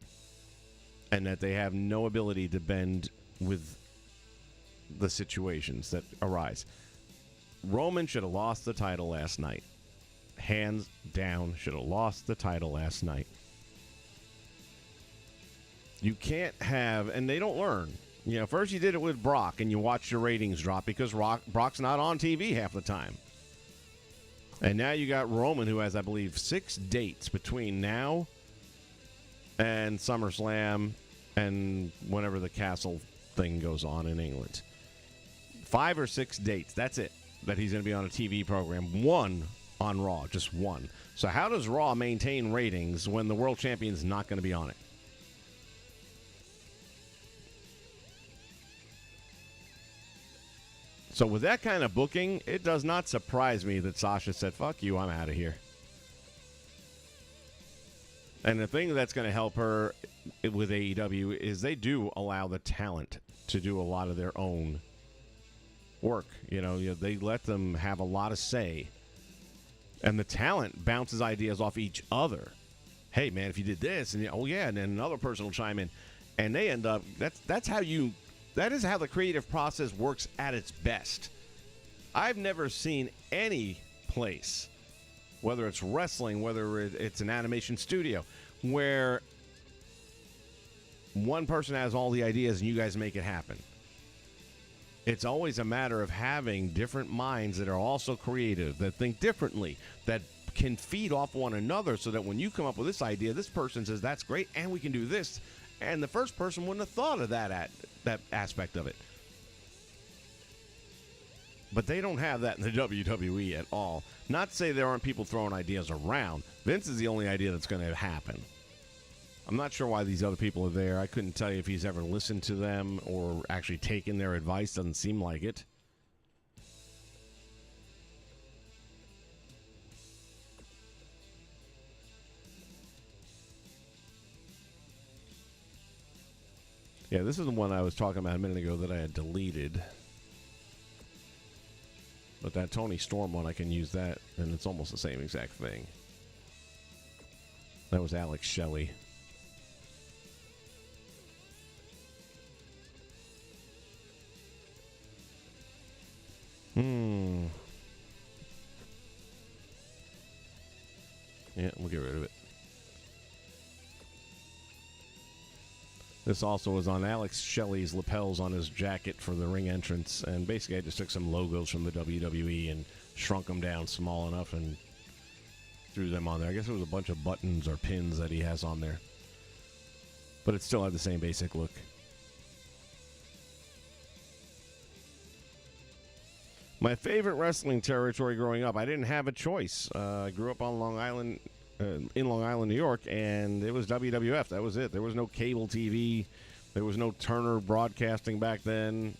[SPEAKER 1] and that they have no ability to bend with the situations that arise. Roman should have lost the title last night. Hands down, should have lost the title last night. You can't have, and they don't learn. You know, first you did it with Brock, and you watched your ratings drop because Brock's not on TV half the time. And now you got Roman, who has, I believe, 6 dates between now and SummerSlam and whenever the Castle thing goes on in England. 5 or 6 dates, that's it, that he's going to be on a TV program. 1 on Raw, just 1. So how does Raw maintain ratings when the world champion's not going to be on it? So with that kind of booking, it does not surprise me that Sasha said, fuck you, I'm out of here. And the thing that's going to help her with AEW is they do allow the talent to do a lot of their own work. You know, they let them have a lot of say. And the talent bounces ideas off each other. Hey, man, if you did this, and oh, yeah, and then another person will chime in. And they end up, that's how you... That is how the creative process works at its best. I've never seen any place, whether it's wrestling, whether it's an animation studio, where one person has all the ideas and you guys make it happen. It's always a matter of having different minds that are also creative, that think differently, that can feed off one another so that when you come up with this idea, this person says, that's great, and we can do this. And the first person wouldn't have thought of that aspect of it. But they don't have that in the WWE at all. Not to say there aren't people throwing ideas around. Vince is the only idea that's going to happen. I'm not sure why these other people are there. I couldn't tell you if he's ever listened to them or actually taken their advice. Doesn't seem like it. Yeah, this is the one I was talking about a minute ago that I had deleted. But that Tony Storm one, I can use that, and it's almost the same exact thing. That was Alex Shelley. Yeah, we'll get rid of it. This also was on Alex Shelley's lapels on his jacket for the ring entrance. And basically, I just took some logos from the WWE and shrunk them down small enough and threw them on there. I guess it was a bunch of buttons or pins that he has on there. But it still had the same basic look. My favorite wrestling territory growing up, I didn't have a choice. I grew up on Long Island, in Long Island, New York, and it was WWF. That was it. There was no cable TV. There was no Turner Broadcasting back then.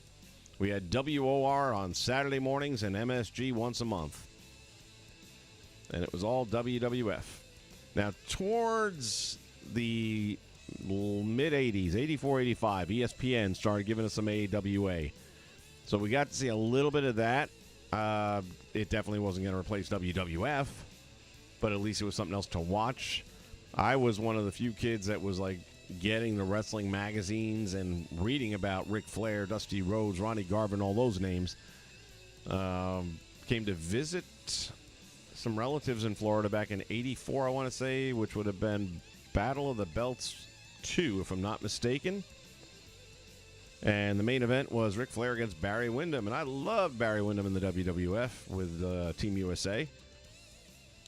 [SPEAKER 1] We had WOR on Saturday mornings and MSG once a month. And it was all WWF. Now, towards the mid-'80s, 84, 85, ESPN started giving us some AWA. So we got to see a little bit of that. It definitely wasn't going to replace WWF, but at least it was something else to watch. I was one of the few kids that was like getting the wrestling magazines and reading about Ric Flair, Dusty Rhodes, Ronnie Garvin, all those names. Came to visit some relatives in Florida back in 84, I want to say, which would have been Battle of the Belts 2, if I'm not mistaken. And the main event was Ric Flair against Barry Windham. And I love Barry Windham in the WWF with Team USA.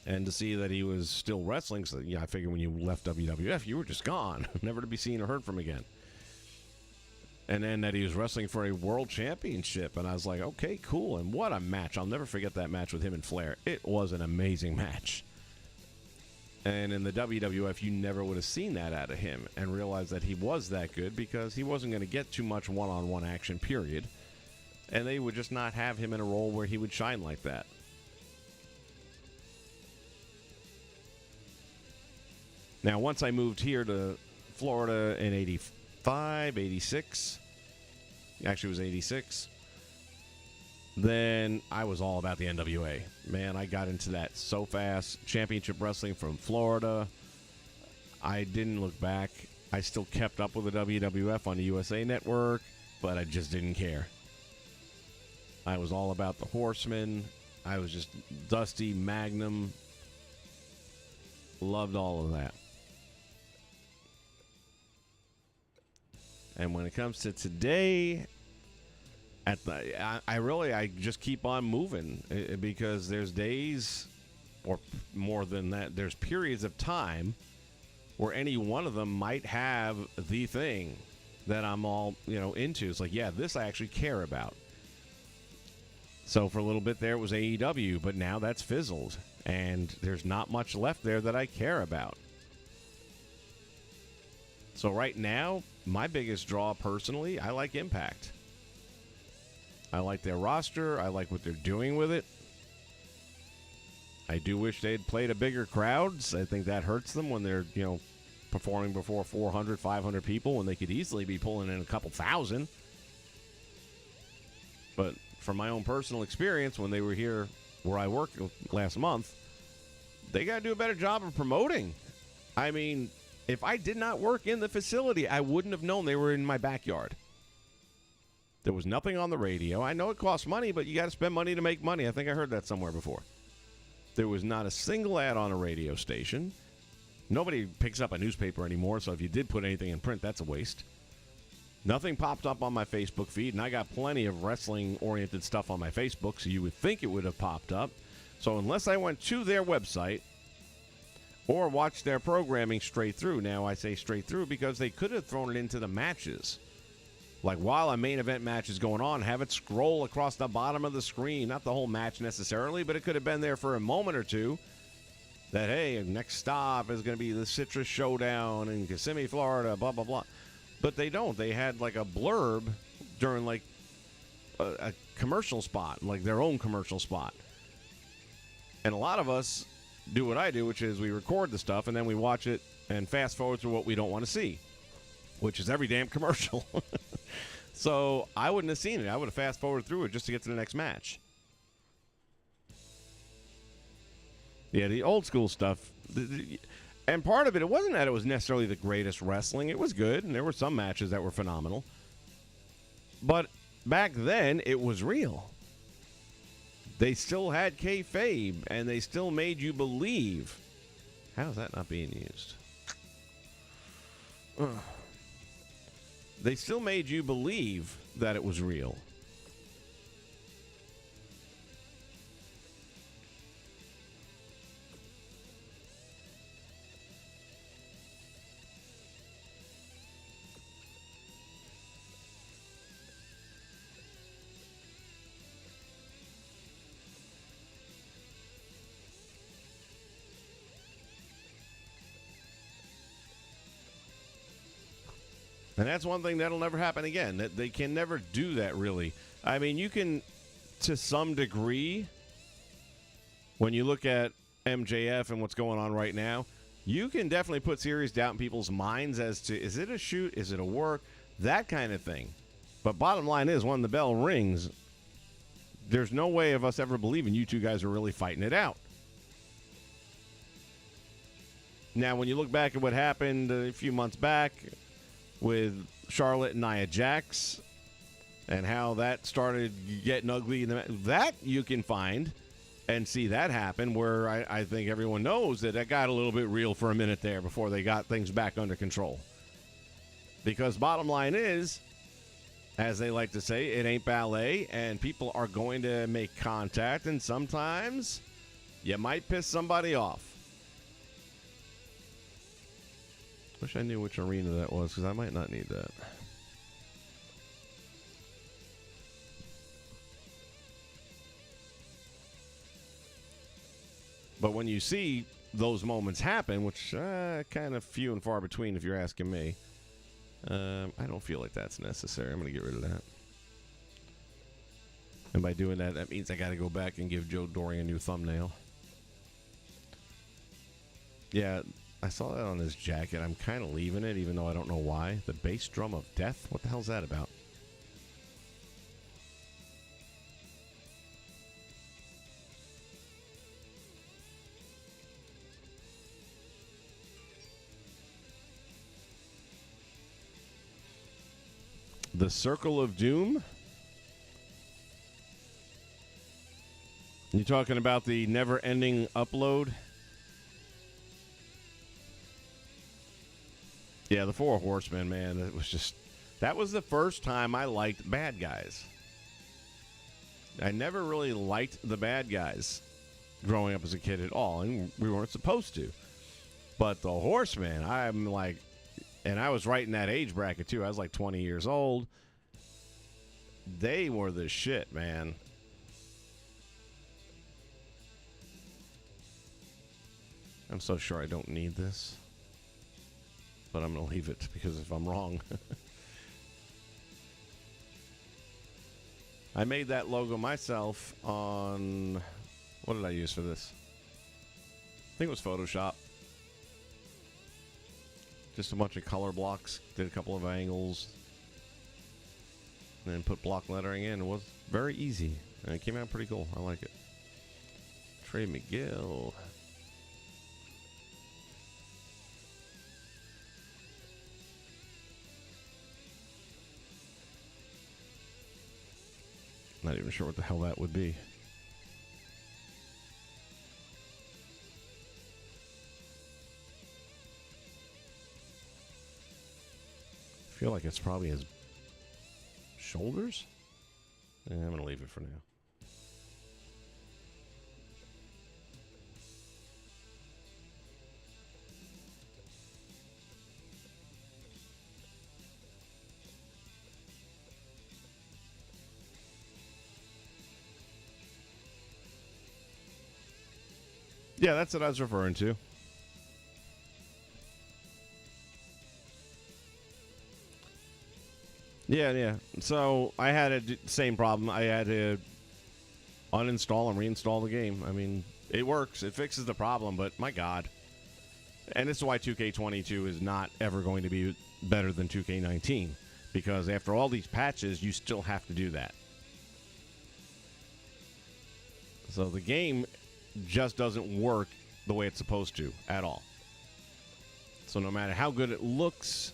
[SPEAKER 1] And to see that he was still wrestling, so yeah, I figured when you left WWF, you were just gone, never to be seen or heard from again. And then that he was wrestling for a world championship. And I was like, okay, cool. And what a match. I'll never forget that match with him and Flair. It was an amazing match. And in the WWF, you never would have seen that out of him and realized that he was that good because he wasn't going to get too much one-on-one action, period. and they would just not have him in a role where he would shine like that. Now, once I moved here to Florida in 85, 86, actually it was 86, then I was all about the NWA. Man, I got into that so fast. Championship Wrestling from Florida. I didn't look back. I still kept up with the WWF on the USA Network, but I just didn't care. I was all about the Horsemen. I was just Dusty, Magnum. Loved all of that. And when it comes to today, I just keep on moving because there's days, or more than that, there's periods of time where any one of them might have the thing that I'm all, into. It's like, yeah, this I actually care about. So for a little bit there it was AEW, but now that's fizzled, and there's not much left there that I care about. So right now, my biggest draw personally, I like Impact. I like their roster. I like what they're doing with it. I do wish they'd played a bigger crowds. I think that hurts them when they're, performing before 400, 500 people when they could easily be pulling in a couple thousand. But from my own personal experience, when they were here where I worked last month, they got to do a better job of promoting. I mean, if I did not work in the facility, I wouldn't have known they were in my backyard. There was nothing on the radio. I know it costs money, but you got to spend money to make money. I think I heard that somewhere before. There was not a single ad on a radio station. Nobody picks up a newspaper anymore, so if you did put anything in print, that's a waste. Nothing popped up on my Facebook feed, and I got plenty of wrestling-oriented stuff on my Facebook, so you would think it would have popped up. So unless I went to their website or watched their programming straight through, now I say straight through because they could have thrown it into the matches. Like while a main event match is going on, have it scroll across the bottom of the screen. Not the whole match necessarily, but it could have been there for a moment or two. That, hey, next stop is going to be the Citrus Showdown in Kissimmee, Florida, blah, blah, blah. But they don't. They had like a blurb during like a commercial spot, like their own commercial spot. And a lot of us do what I do, which is we record the stuff and then we watch it and fast forward through what we don't want to see, which is every damn commercial. So I wouldn't have seen it. I would have fast forwarded through it just to get to the next match. Yeah, the old school stuff. And part of it wasn't that it was necessarily the greatest wrestling. It was good, and there were some matches that were phenomenal. But back then, it was real. They still had kayfabe, and they still made you believe. How is that not being used? They still made you believe that it was real. And that's one thing that'll never happen again. That they can never do that, really. I mean, you can, to some degree, when you look at MJF and what's going on right now, you can definitely put serious doubt in people's minds as to, is it a shoot? Is it a work? That kind of thing. But bottom line is, when the bell rings, there's no way of us ever believing you two guys are really fighting it out. Now, when you look back at what happened a few months back with Charlotte and Nia Jax and how that started getting ugly, that you can find and see that happen, where I think everyone knows that got a little bit real for a minute there before they got things back under control. Because bottom line is, as they like to say, it ain't ballet, and people are going to make contact, and sometimes you might piss somebody off. Wish I knew which arena that was, because I might not need that. But when you see those moments happen, which kind of few and far between if you're asking me, I don't feel like that's necessary. I'm going to get rid of that. And by doing that, that means I got to go back and give Joe Doring a new thumbnail. Yeah, I saw that on his jacket. I'm kind of leaving it, even though I don't know why. The bass drum of death? What the hell's that about? The Circle of Doom? You talking about the never-ending upload? Yeah, the Four Horsemen, man. It was just... That was the first time I liked bad guys. I never really liked the bad guys growing up as a kid at all, and we weren't supposed to. But the Horsemen, I'm like... And I was right in that age bracket, too. I was like 20 years old. They were the shit, man. I'm so sure I don't need this. But I'm going to leave it because if I'm wrong. I made that logo myself on... What did I use for this? I think it was Photoshop. Just a bunch of color blocks. Did a couple of angles. And then put block lettering in. It was very easy. And it came out pretty cool. I like it. Trey McGill. Not even sure what the hell that would be. I feel like it's probably his shoulders. Yeah, I'm going to leave it for now. Yeah, that's what I was referring to. Yeah. So I had the same problem. I had to uninstall and reinstall the game. I mean, it works. It fixes the problem, but my God. And this is why 2K22 is not ever going to be better than 2K19. Because after all these patches, you still have to do that. So the game just doesn't work the way it's supposed to at all. So no matter how good it looks,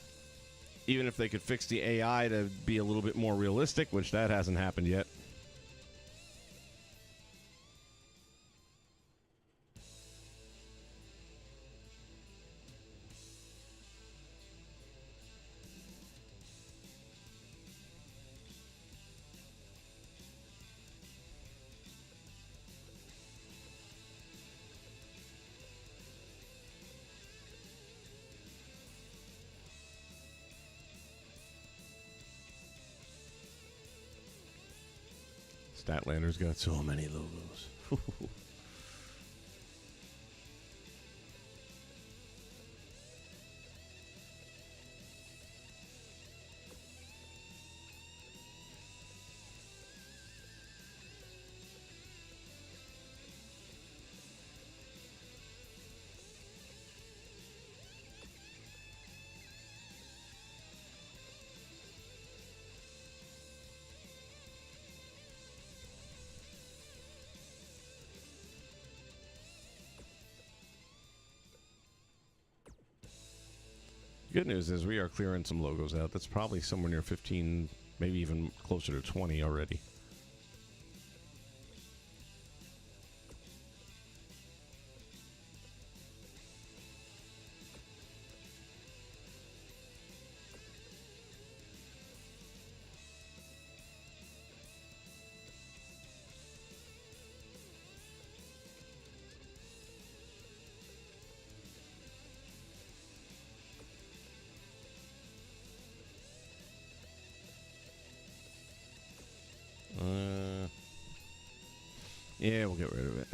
[SPEAKER 1] even if they could fix the AI to be a little bit more realistic, which that hasn't happened yet. Statlander's got so many logos. Good news is we are clearing some logos out. That's probably somewhere near 15, maybe even closer to 20 already. Yeah, we'll get rid of it.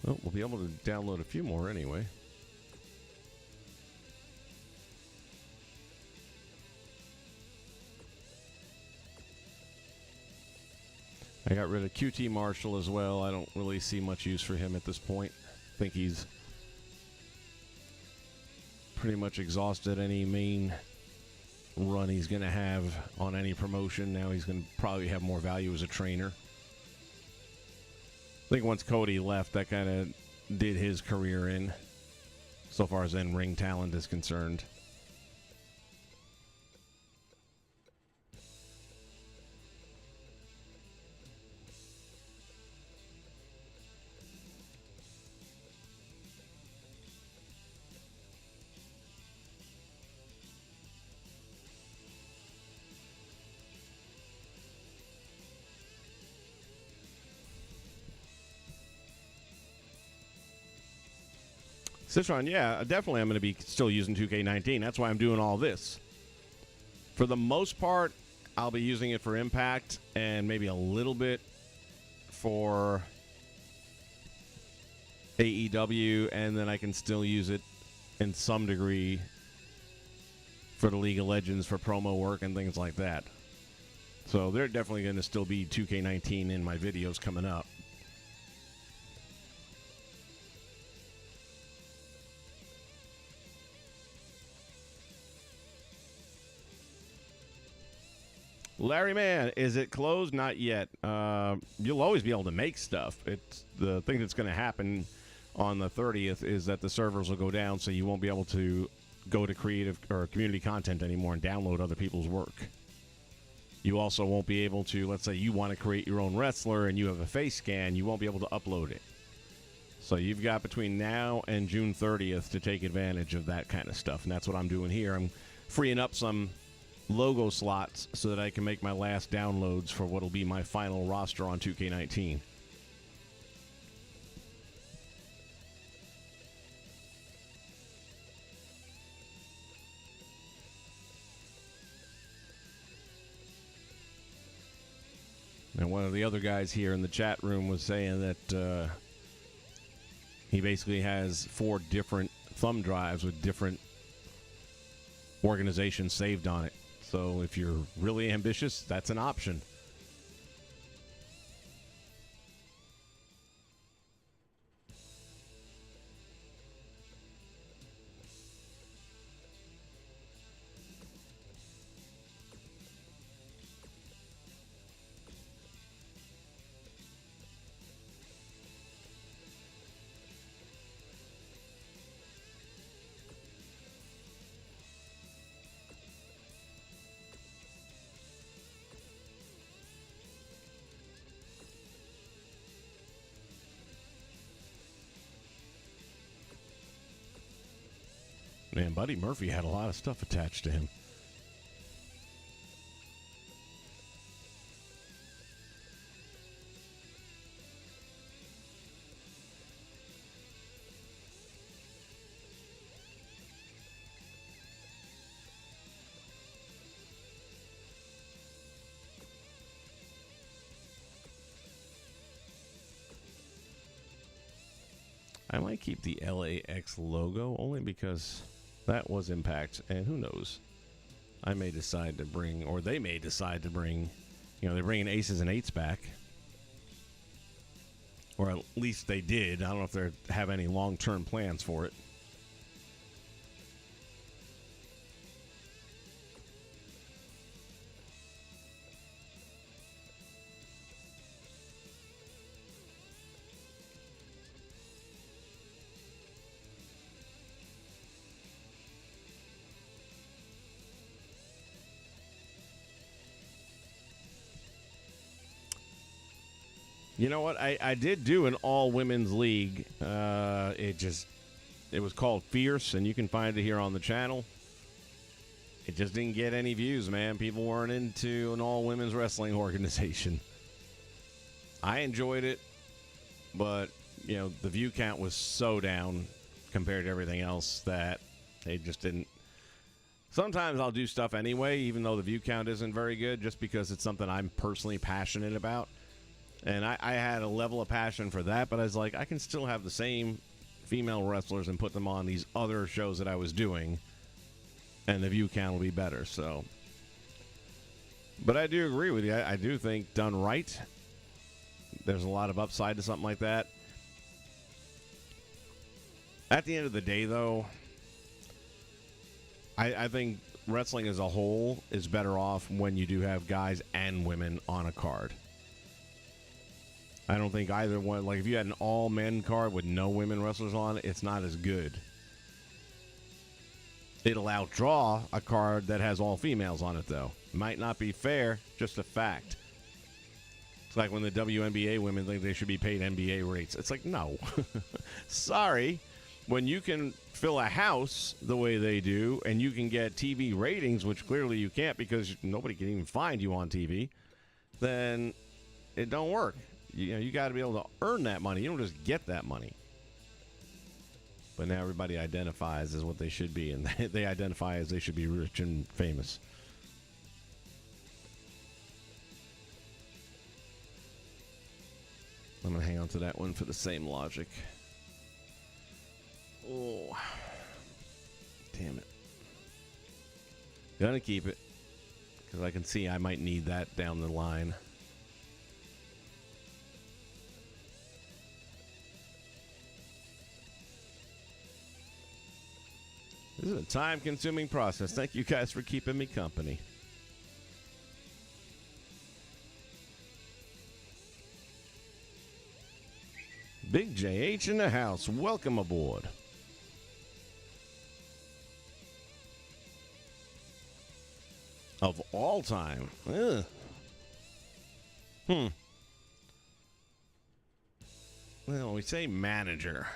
[SPEAKER 1] Oh, we'll be able to download a few more anyway. I got rid of QT Marshall as well. I don't really see much use for him at this point. I think he's pretty much exhausted any main run he's going to have on any promotion. Now he's going to probably have more value as a trainer. I think once Cody left, that kind of did his career in, so far as in-ring talent is concerned. Citron, yeah, definitely I'm going to be still using 2K19. That's why I'm doing all this. For the most part, I'll be using it for Impact and maybe a little bit for AEW, and then I can still use it in some degree for the League of Legends for promo work and things like that. So they're definitely going to still be 2K19 in my videos coming up. Larry Man, is it closed? Not yet. You'll always be able to make stuff. It's the thing that's going to happen on the 30th is that the servers will go down, so you won't be able to go to creative or community content anymore and download other people's work. You also won't be able to, let's say you want to create your own wrestler and you have a face scan, you won't be able to upload it. So you've got between now and June 30th to take advantage of that kind of stuff, and that's what I'm doing here. I'm freeing up some logo slots so that I can make my last downloads for what will be my final roster on 2K19. And one of the other guys here in the chat room was saying that he basically has 4 different thumb drives with different organizations saved on it. So if you're really ambitious, that's an option. Man, Buddy Murphy had a lot of stuff attached to him. I might keep the LAX logo only because that was Impact, and who knows? I may decide to bring, or they may decide to bring, they're bringing Aces and Eights back. Or at least they did. I don't know if they have any long-term plans for it. You know what? I did do an all-women's league. It was called Fierce, and you can find it here on the channel. It just didn't get any views, man. People weren't into an all-women's wrestling organization. I enjoyed it, but, the view count was so down compared to everything else that they just didn't. Sometimes I'll do stuff anyway, even though the view count isn't very good, just because it's something I'm personally passionate about. And I had a level of passion for that, but I was like, I can still have the same female wrestlers and put them on these other shows that I was doing, and the view count will be better. So, but I do agree with you. I do think done right, there's a lot of upside to something like that. At the end of the day, though, I think wrestling as a whole is better off when you do have guys and women on a card. I don't think either one, like if you had an all-men card with no women wrestlers on, it's not as good. It'll outdraw a card that has all females on it, though. Might not be fair, just a fact. It's like when the WNBA women think they should be paid NBA rates. It's like, no. Sorry. When you can fill a house the way they do, and you can get TV ratings, which clearly you can't because nobody can even find you on TV, then it don't work. You got to be able to earn that money. You don't just get that money. But now everybody identifies as what they should be, and they identify as they should be rich and famous. I'm going to hang on to that one for the same logic. Oh, damn it. Gonna keep it, because I can see I might need that down the line. This is a time-consuming process. Thank you guys for keeping me company. Big JH in the house. Welcome aboard. Of all time. Ugh. Well, we say manager.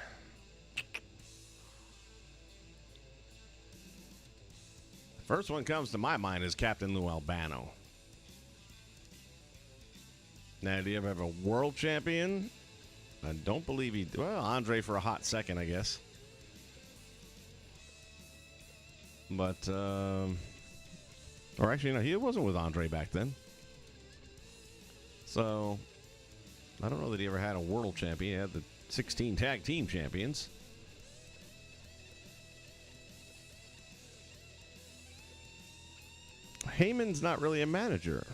[SPEAKER 1] First one comes to my mind is Captain Lou Albano. Now, do you ever have a world champion? I don't believe he... Well, Andre for a hot second, I guess. But, or actually, no, he wasn't with Andre back then. So, I don't know that he ever had a world champion. He had the 16 tag team champions. Heyman's not really a manager.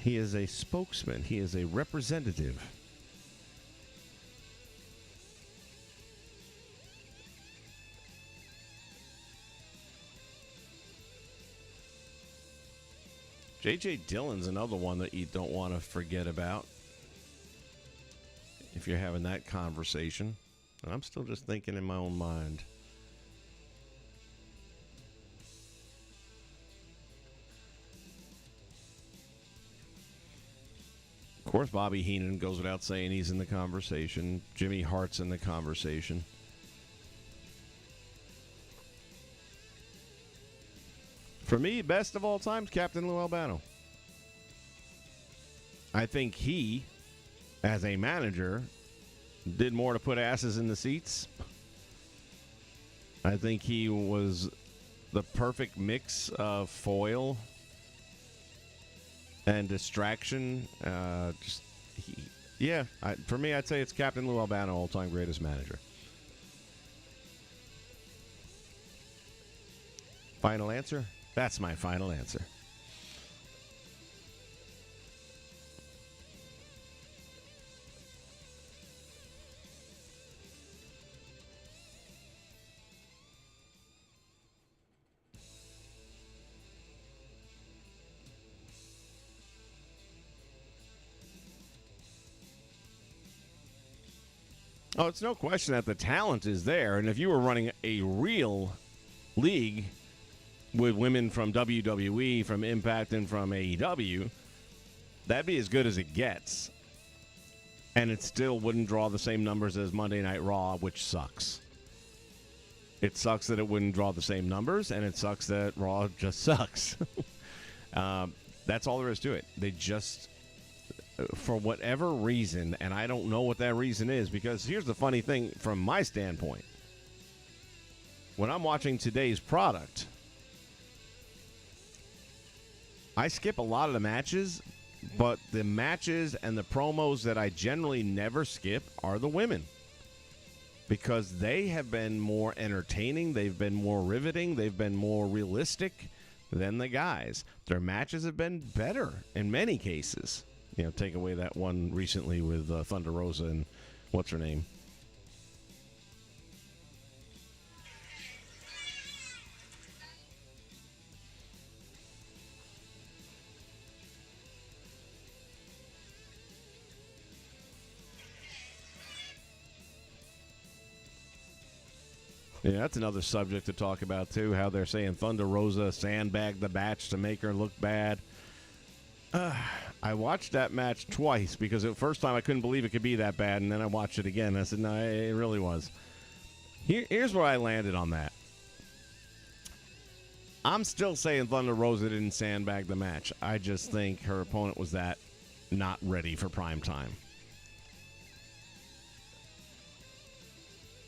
[SPEAKER 1] He is a spokesman. He is a representative. J.J. Dillon's another one that you don't want to forget about if you're having that conversation. And I'm still just thinking in my own mind. Of course, Bobby Heenan goes without saying he's in the conversation. Jimmy Hart's in the conversation. For me, best of all time, Captain Lou Albano. I think he, as a manager, did more to put asses in the seats. I think he was the perfect mix of foil and distraction. For me, I'd say it's Captain Lou Albano, all-time greatest manager. Final answer? That's my final answer. Oh, it's no question that the talent is there. And if you were running a real league with women from WWE, from Impact, and from AEW, that'd be as good as it gets. And it still wouldn't draw the same numbers as Monday Night Raw, which sucks. It sucks that it wouldn't draw the same numbers, and it sucks that Raw just sucks. That's all there is to it. They just, for whatever reason, and I don't know what that reason is, because here's the funny thing from my standpoint. When I'm watching today's product, I skip a lot of the matches But the matches and the promos that I generally never skip are the women. Because they have been more entertaining, they've been more riveting, they've been more realistic than the guys. Their matches have been better in many cases. You know, take away that one recently with Thunder Rosa and what's her name? Yeah, that's another subject to talk about, too, how they're saying Thunder Rosa sandbagged the match to make her look bad. I watched that match twice because the first time I couldn't believe it could be that bad, and then I watched it again, and I said, no, it really was. Here's where I landed on that. I'm still saying Thunder Rosa didn't sandbag the match. I just think her opponent was that not ready for prime time.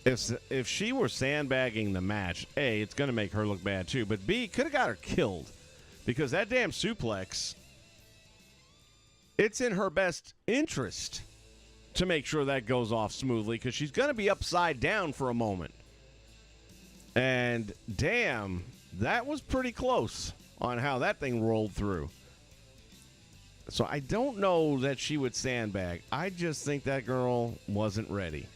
[SPEAKER 1] If she were sandbagging the match, A, it's going to make her look bad too, but B, could have got her killed because that damn suplex, it's in her best interest to make sure that goes off smoothly because she's going to be upside down for a moment. And damn, that was pretty close on how that thing rolled through. So I don't know that she would sandbag. I just think that girl wasn't ready.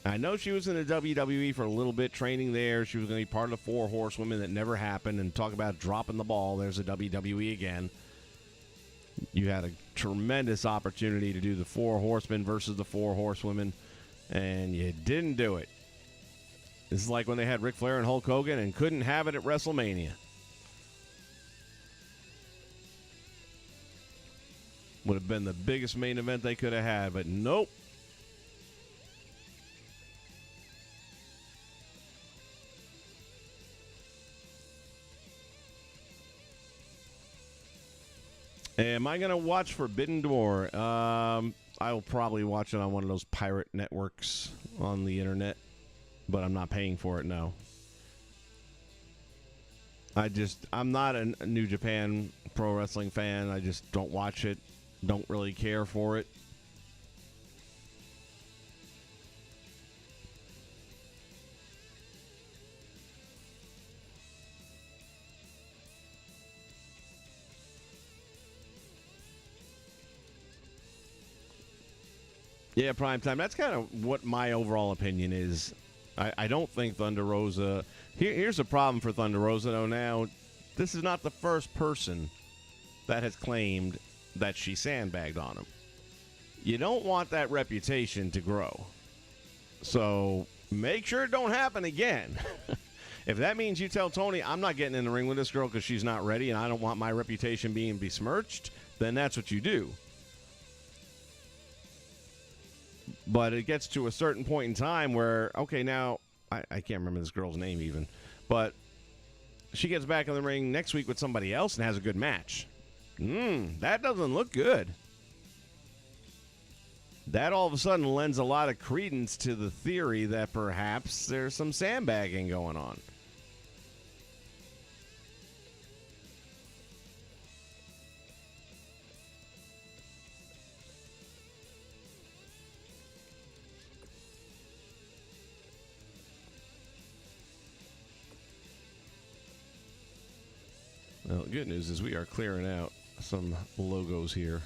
[SPEAKER 1] I know she was in the WWE for a little bit, training there. She was going to be part of the Four Horsewomen that never happened. And talk about dropping the ball. There's the WWE again. You had a tremendous opportunity to do the Four Horsemen versus the Four Horsewomen, and you didn't do it. This is like when they had Ric Flair and Hulk Hogan and couldn't have it at WrestleMania. Would have been the biggest main event they could have had, but nope. Am I going to watch Forbidden Door? I'll probably watch it on one of those pirate networks on the internet, but I'm not paying for it, no. I'm not a New Japan Pro Wrestling fan. I just don't watch it, don't really care for it. Yeah, prime time. That's kind of what my overall opinion is. I don't think Thunder Rosa... Here's the problem for Thunder Rosa, though, now. This is not the first person that has claimed that she sandbagged on him. You don't want that reputation to grow. So make sure it don't happen again. If that means you tell Tony, I'm not getting in the ring with this girl because she's not ready and I don't want my reputation being besmirched, then that's what you do. But it gets to a certain point in time where, okay, now, I can't remember this girl's name even, but she gets back in the ring next week with somebody else and has a good match. That doesn't look good. That all of a sudden lends a lot of credence to the theory that perhaps there's some sandbagging going on. Well, the good news is we are clearing out some logos here.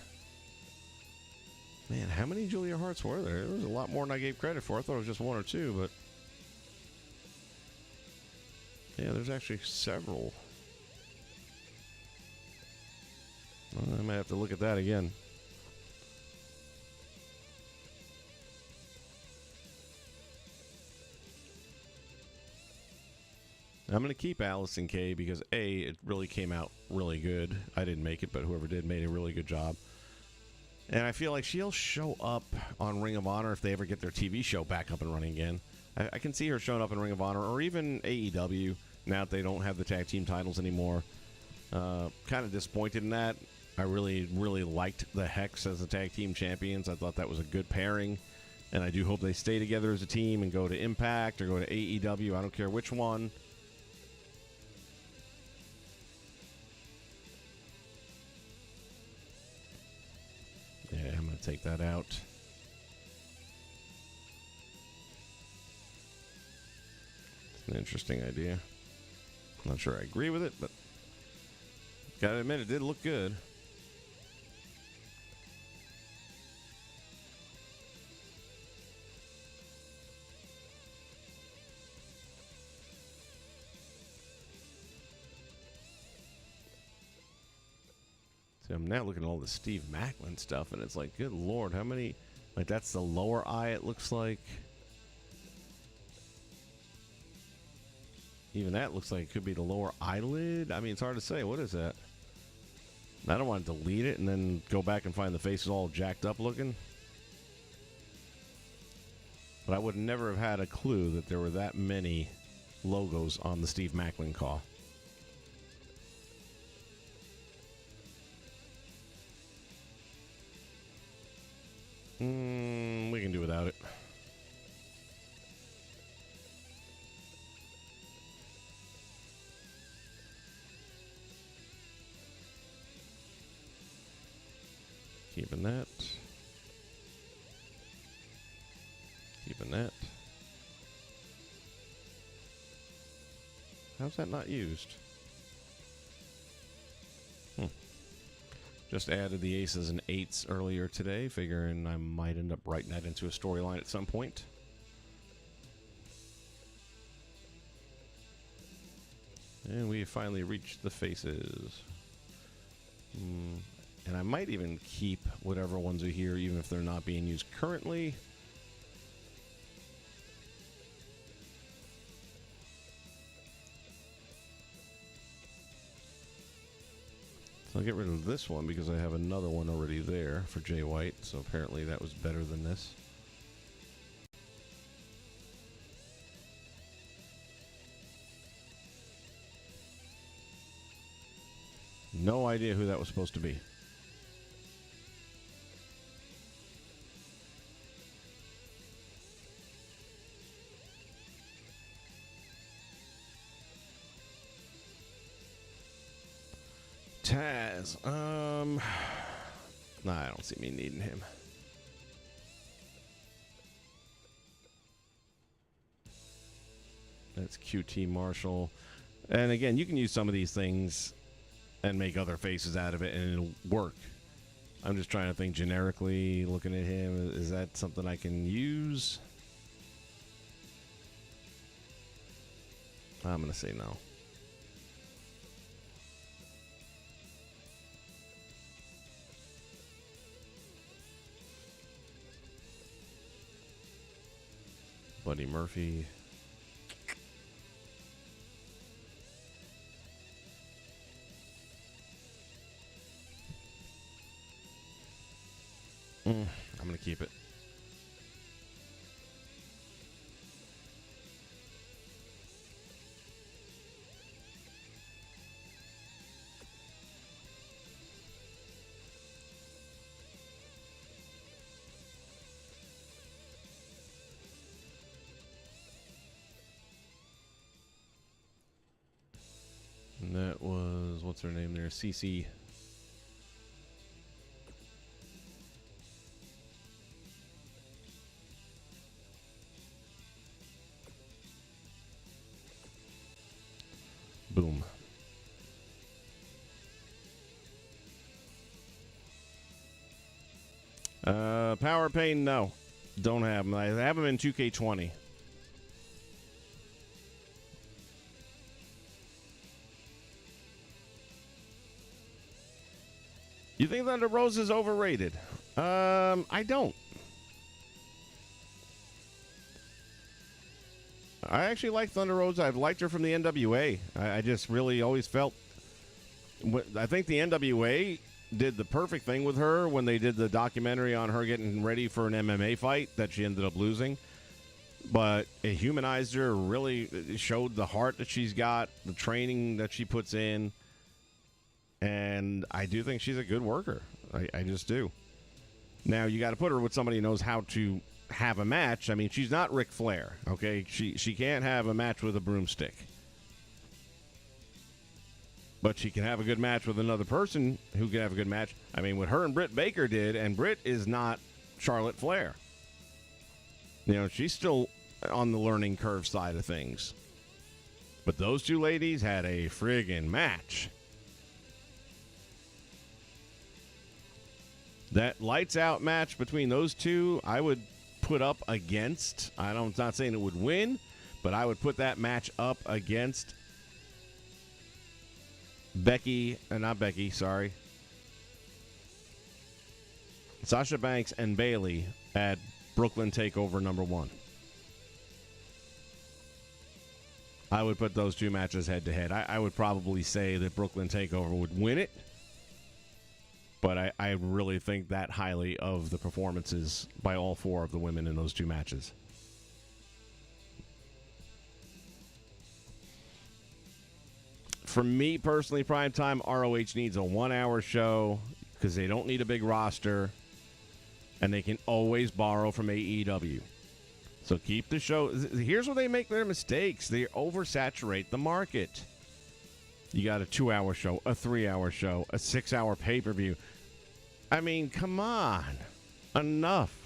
[SPEAKER 1] Man, how many Julia Harts were there? There was a lot more than I gave credit for. I thought it was just one or two, but... yeah, there's actually several. Well, I might have to look at that again. I'm going to keep Allison Kay because, A, it really came out really good. I didn't make it, but whoever did made a really good job. And I feel like she'll show up on Ring of Honor if they ever get their TV show back up and running again. I can see her showing up in Ring of Honor or even AEW now that they don't have the tag team titles anymore. Kind of disappointed in that. I really, really liked the Hex as the tag team champions. I thought that was a good pairing. And I do hope they stay together as a team and go to Impact or go to AEW. I don't care which one. take that out. It's an interesting idea. Not sure I agree with it, but gotta admit it did look good. See, I'm now looking at all the Steve Macklin stuff, and it's like, good Lord, how many... Like, that's the lower eye, it looks like. Even that looks like it could be the lower eyelid. I mean, it's hard to say. What is that? I don't want to delete it and then go back and find the face is all jacked up looking. But I would never have had a clue that there were that many logos on the Steve Macklin call. We can do without it. Keeping that. Keeping that. How's that not used? Just added the aces and eights earlier today, figuring I might end up writing that into a storyline at some point. And we finally reached the faces. And I might even keep whatever ones are here, even if they're not being used currently. So I'll get rid of this one because I have another one already there for Jay White. So apparently that was better than this. No idea who that was supposed to be. Taz, nah, I don't see me needing him. That's QT Marshall. And again, you can use some of these things and make other faces out of it, and it'll work. I'm just trying to think generically, looking at him, is that something I can use? I'm going to say no. Buddy Murphy. I'm going to keep it. And that was, what's her name there? CC. Boom. Power Pain, no. Don't have them. I have them in 2K20. You think Thunder Rose is overrated? I don't. I actually like Thunder Rose. I've liked her from the NWA. I just really always felt... I think the NWA did the perfect thing with her when they did the documentary on her getting ready for an MMA fight that she ended up losing. But it humanized her, really showed the heart that she's got, the training that she puts in. And I do think she's a good worker. I just do. Now, you got to put her with somebody who knows how to have a match. I mean, she's not Ric Flair, okay? She can't have a match with a broomstick. But she can have a good match with another person who can have a good match. I mean, what her and Britt Baker did, and Britt is not Charlotte Flair. You know, she's still on the learning curve side of things. But those two ladies had a friggin' match. That lights out match between those two, I would put up against, I'm not saying it would win, but I would put that match up against Sasha Banks and Bayley at Brooklyn TakeOver #1. I would put those two matches head to head. I would probably say that Brooklyn TakeOver would win it, but I really think that highly of the performances by all four of the women in those two matches. For me personally, primetime, ROH needs a 1-hour show because they don't need a big roster, and they can always borrow from AEW. So keep the show. Here's where they make their mistakes. They oversaturate the market. You got a 2-hour show, a 3-hour show, a 6-hour pay-per-view. I mean, come on. Enough.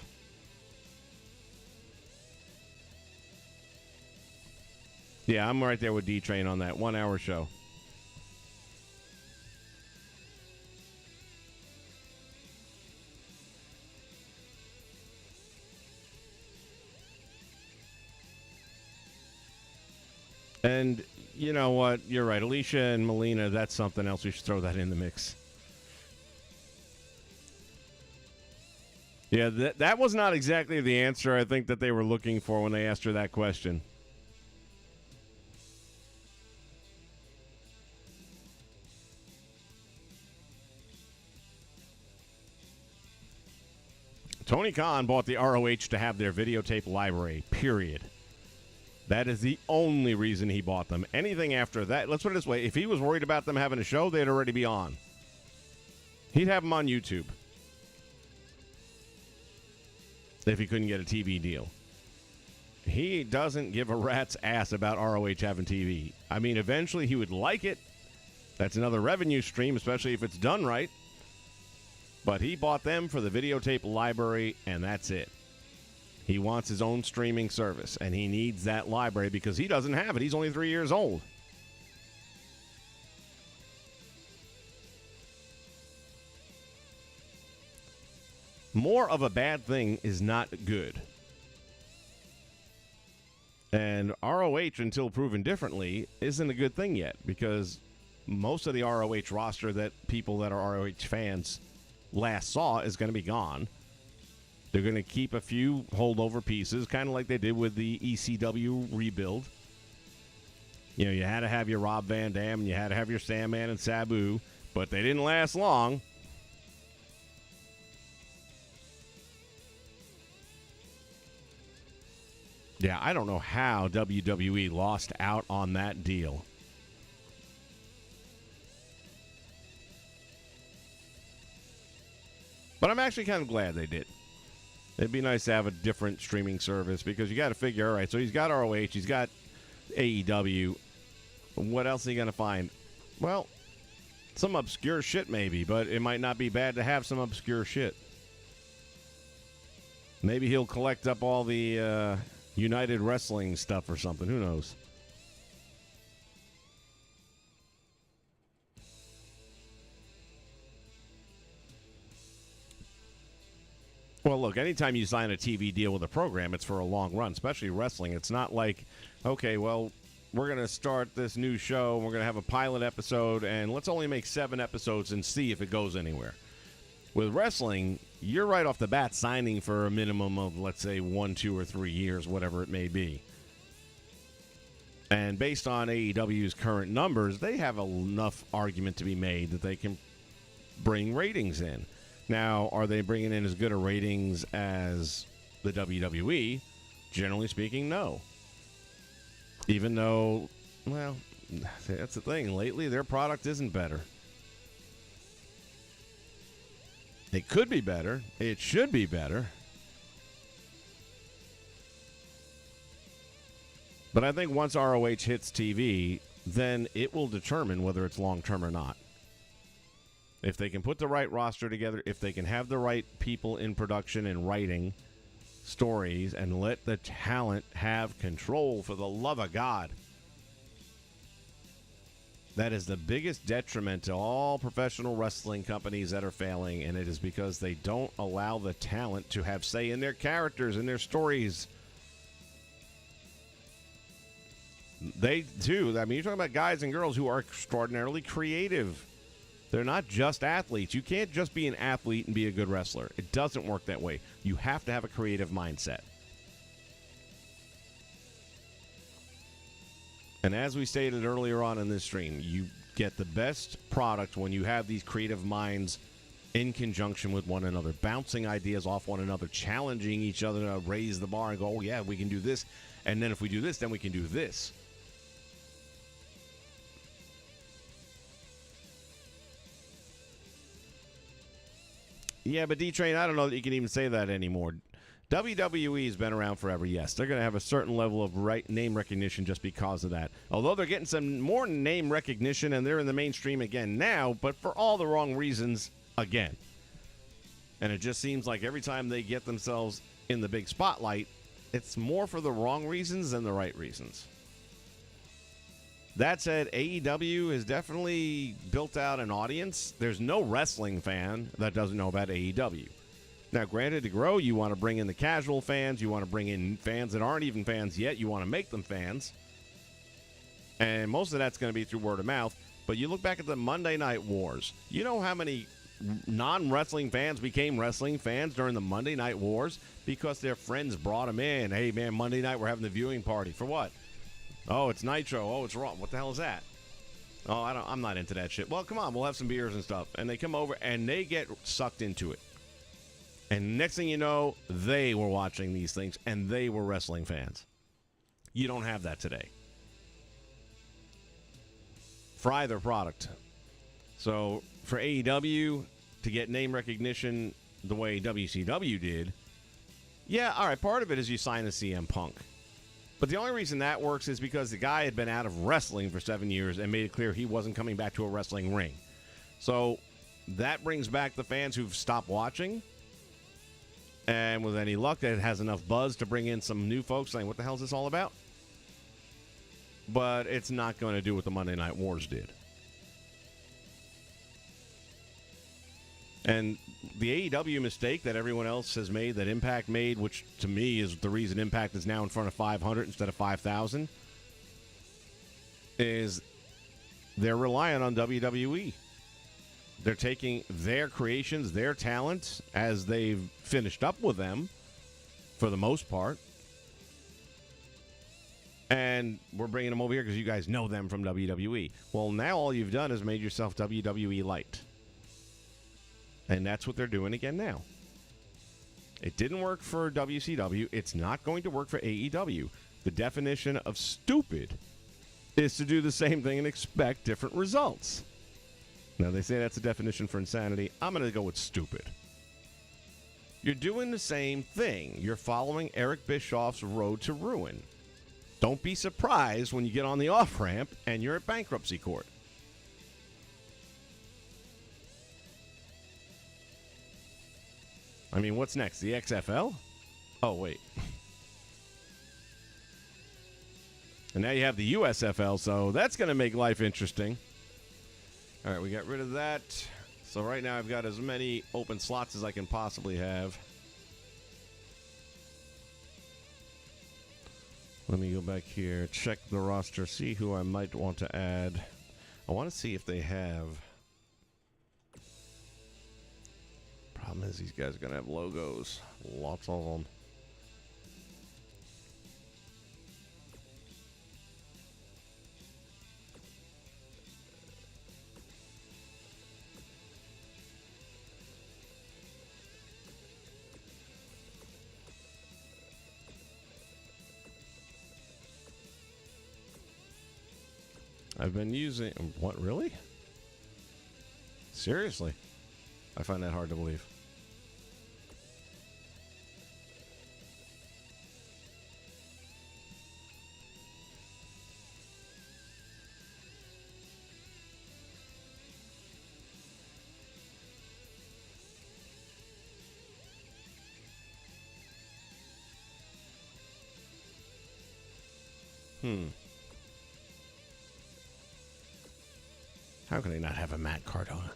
[SPEAKER 1] Yeah, I'm right there with D-Train on that 1-hour show. And you know what? You're right. Alicia and Melina, that's something else. We should throw that in the mix. Yeah, that was not exactly the answer I think that they were looking for when they asked her that question. Tony Khan bought the ROH to have their videotape library, period. That is the only reason he bought them. Anything after that, let's put it this way, if he was worried about them having a show, they'd already be on. He'd have them on YouTube if he couldn't get a TV deal. He doesn't give a rat's ass about ROH having TV. I mean, eventually he would like it. That's another revenue stream, especially if it's done right. But he bought them for the videotape library, and that's it. He wants his own streaming service, and he needs that library because he doesn't have it. He's only 3 years old. More of a bad thing is not good. And ROH, until proven differently, isn't a good thing yet because most of the ROH roster that people that are ROH fans last saw is going to be gone. They're going to keep a few holdover pieces, kind of like they did with the ECW rebuild. You know, you had to have your Rob Van Dam and you had to have your Sandman and Sabu, but they didn't last long. Yeah, I don't know how WWE lost out on that deal. But I'm actually kind of glad they did. It'd be nice to have a different streaming service because you got to figure, all right, so he's got ROH, he's got AEW. What else is he going to find? Well, some obscure shit maybe, but it might not be bad to have some obscure shit. Maybe he'll collect up all the United Wrestling stuff or something. Who knows? Well, look, anytime you sign a TV deal with a program, it's for a long run, especially wrestling. It's not like, okay, well, we're going to start this new show, and we're going to have a pilot episode, and let's only make 7 episodes and see if it goes anywhere. With wrestling, you're right off the bat signing for a minimum of, let's say, 1, 2, or 3 years, whatever it may be. And based on AEW's current numbers, they have enough argument to be made that they can bring ratings in. Now, are they bringing in as good a ratings as the WWE? Generally speaking, no. Even though, well, that's the thing. Lately, their product isn't better. It could be better. It should be better. But I think once ROH hits TV, then it will determine whether it's long-term or not. If they can put the right roster together, if they can have the right people in production and writing stories and let the talent have control, for the love of God. That is the biggest detriment to all professional wrestling companies that are failing, and it is because they don't allow the talent to have say in their characters and their stories. They do. I mean, you're talking about guys and girls who are extraordinarily creative. They're not just athletes. You can't just be an athlete and be a good wrestler. It doesn't work that way. You have to have a creative mindset. And as we stated earlier on in this stream, you get the best product when you have these creative minds in conjunction with one another, bouncing ideas off one another, challenging each other to raise the bar and go, oh, yeah, we can do this. And then if we do this, then we can do this. Yeah, but D-Train, I don't know that you can even say that anymore. WWE has been around forever, yes. They're going to have a certain level of name recognition just because of that. Although they're getting some more name recognition and they're in the mainstream again now, but for all the wrong reasons again. And it just seems like every time they get themselves in the big spotlight, it's more for the wrong reasons than the right reasons. That said, AEW has definitely built out an audience. There's no wrestling fan that doesn't know about AEW. Now, granted, to grow, you want to bring in the casual fans. You want to bring in fans that aren't even fans yet. You want to make them fans. And most of that's going to be through word of mouth. But you look back at the Monday Night Wars. You know how many non-wrestling fans became wrestling fans during the Monday Night Wars? Because their friends brought them in. Hey, man, Monday night we're having the viewing party. For what? Oh, it's Nitro. Oh, it's Raw. What the hell is that? Oh, I'm not into that shit. Well, come on, we'll have some beers and stuff. And they come over and they get sucked into it. And next thing you know, they were watching these things and they were wrestling fans. You don't have that today. For either product. So for AEW to get name recognition the way WCW did, yeah, all right, part of it is you sign a CM Punk. But the only reason that works is because the guy had been out of wrestling for 7 years and made it clear he wasn't coming back to a wrestling ring. So that brings back the fans who've stopped watching. And with any luck, it has enough buzz to bring in some new folks saying, what the hell is this all about? But it's not going to do what the Monday Night Wars did. And the AEW mistake that everyone else has made, that Impact made, which to me is the reason Impact is now in front of 500 instead of 5,000, is they're relying on WWE. They're taking their creations, their talent, as they've finished up with them, for the most part, and we're bringing them over here because you guys know them from WWE. Well, now all you've done is made yourself WWE Light. And that's what they're doing again now. It didn't work for WCW. It's not going to work for AEW. The definition of stupid is to do the same thing and expect different results. Now, they say that's a definition for insanity. I'm going to go with stupid. You're doing the same thing. You're following Eric Bischoff's road to ruin. Don't be surprised when you get on the off-ramp and you're at bankruptcy court. I mean, what's next? The XFL? Oh, wait. And now you have the USFL, so that's going to make life interesting. All right, we got rid of that. So right now I've got as many open slots as I can possibly have. Let me go back here, check the roster, see who I might want to add. I want to see if they have... Problem is, these guys are going to have logos. Lots of them. I've been using... What, really? Seriously? I find that hard to believe. How can they not have a Matt Cardona?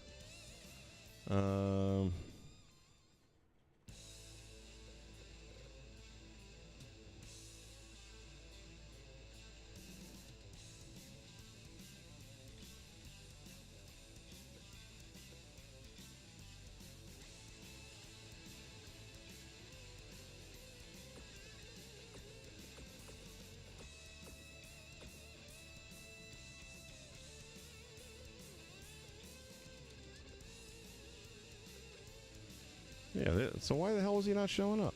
[SPEAKER 1] Yeah, so why the hell is he not showing up?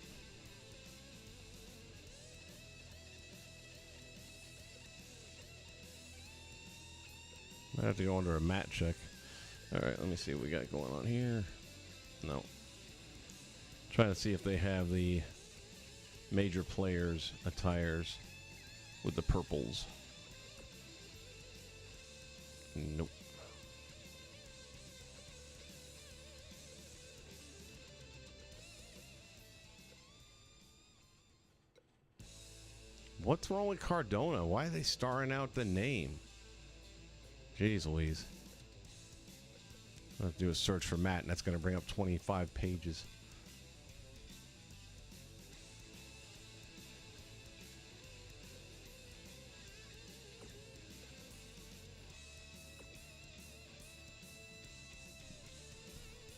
[SPEAKER 1] I have to go under a mat check. All right, let me see what we got going on here. No. Trying to see if they have the major players' attires with the purples. Nope. What's wrong with Cardona? Why are they starring out the name? Jeez Louise. I'll have to do a search for Matt, and that's going to bring up 25 pages.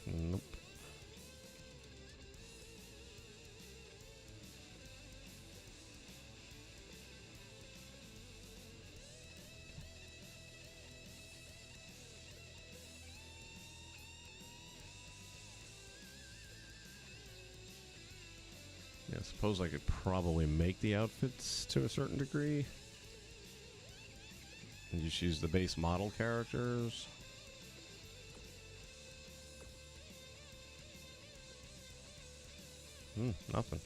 [SPEAKER 1] Nope. Yeah, I suppose I could probably make the outfits to a certain degree. And just use the base model characters. Nothing.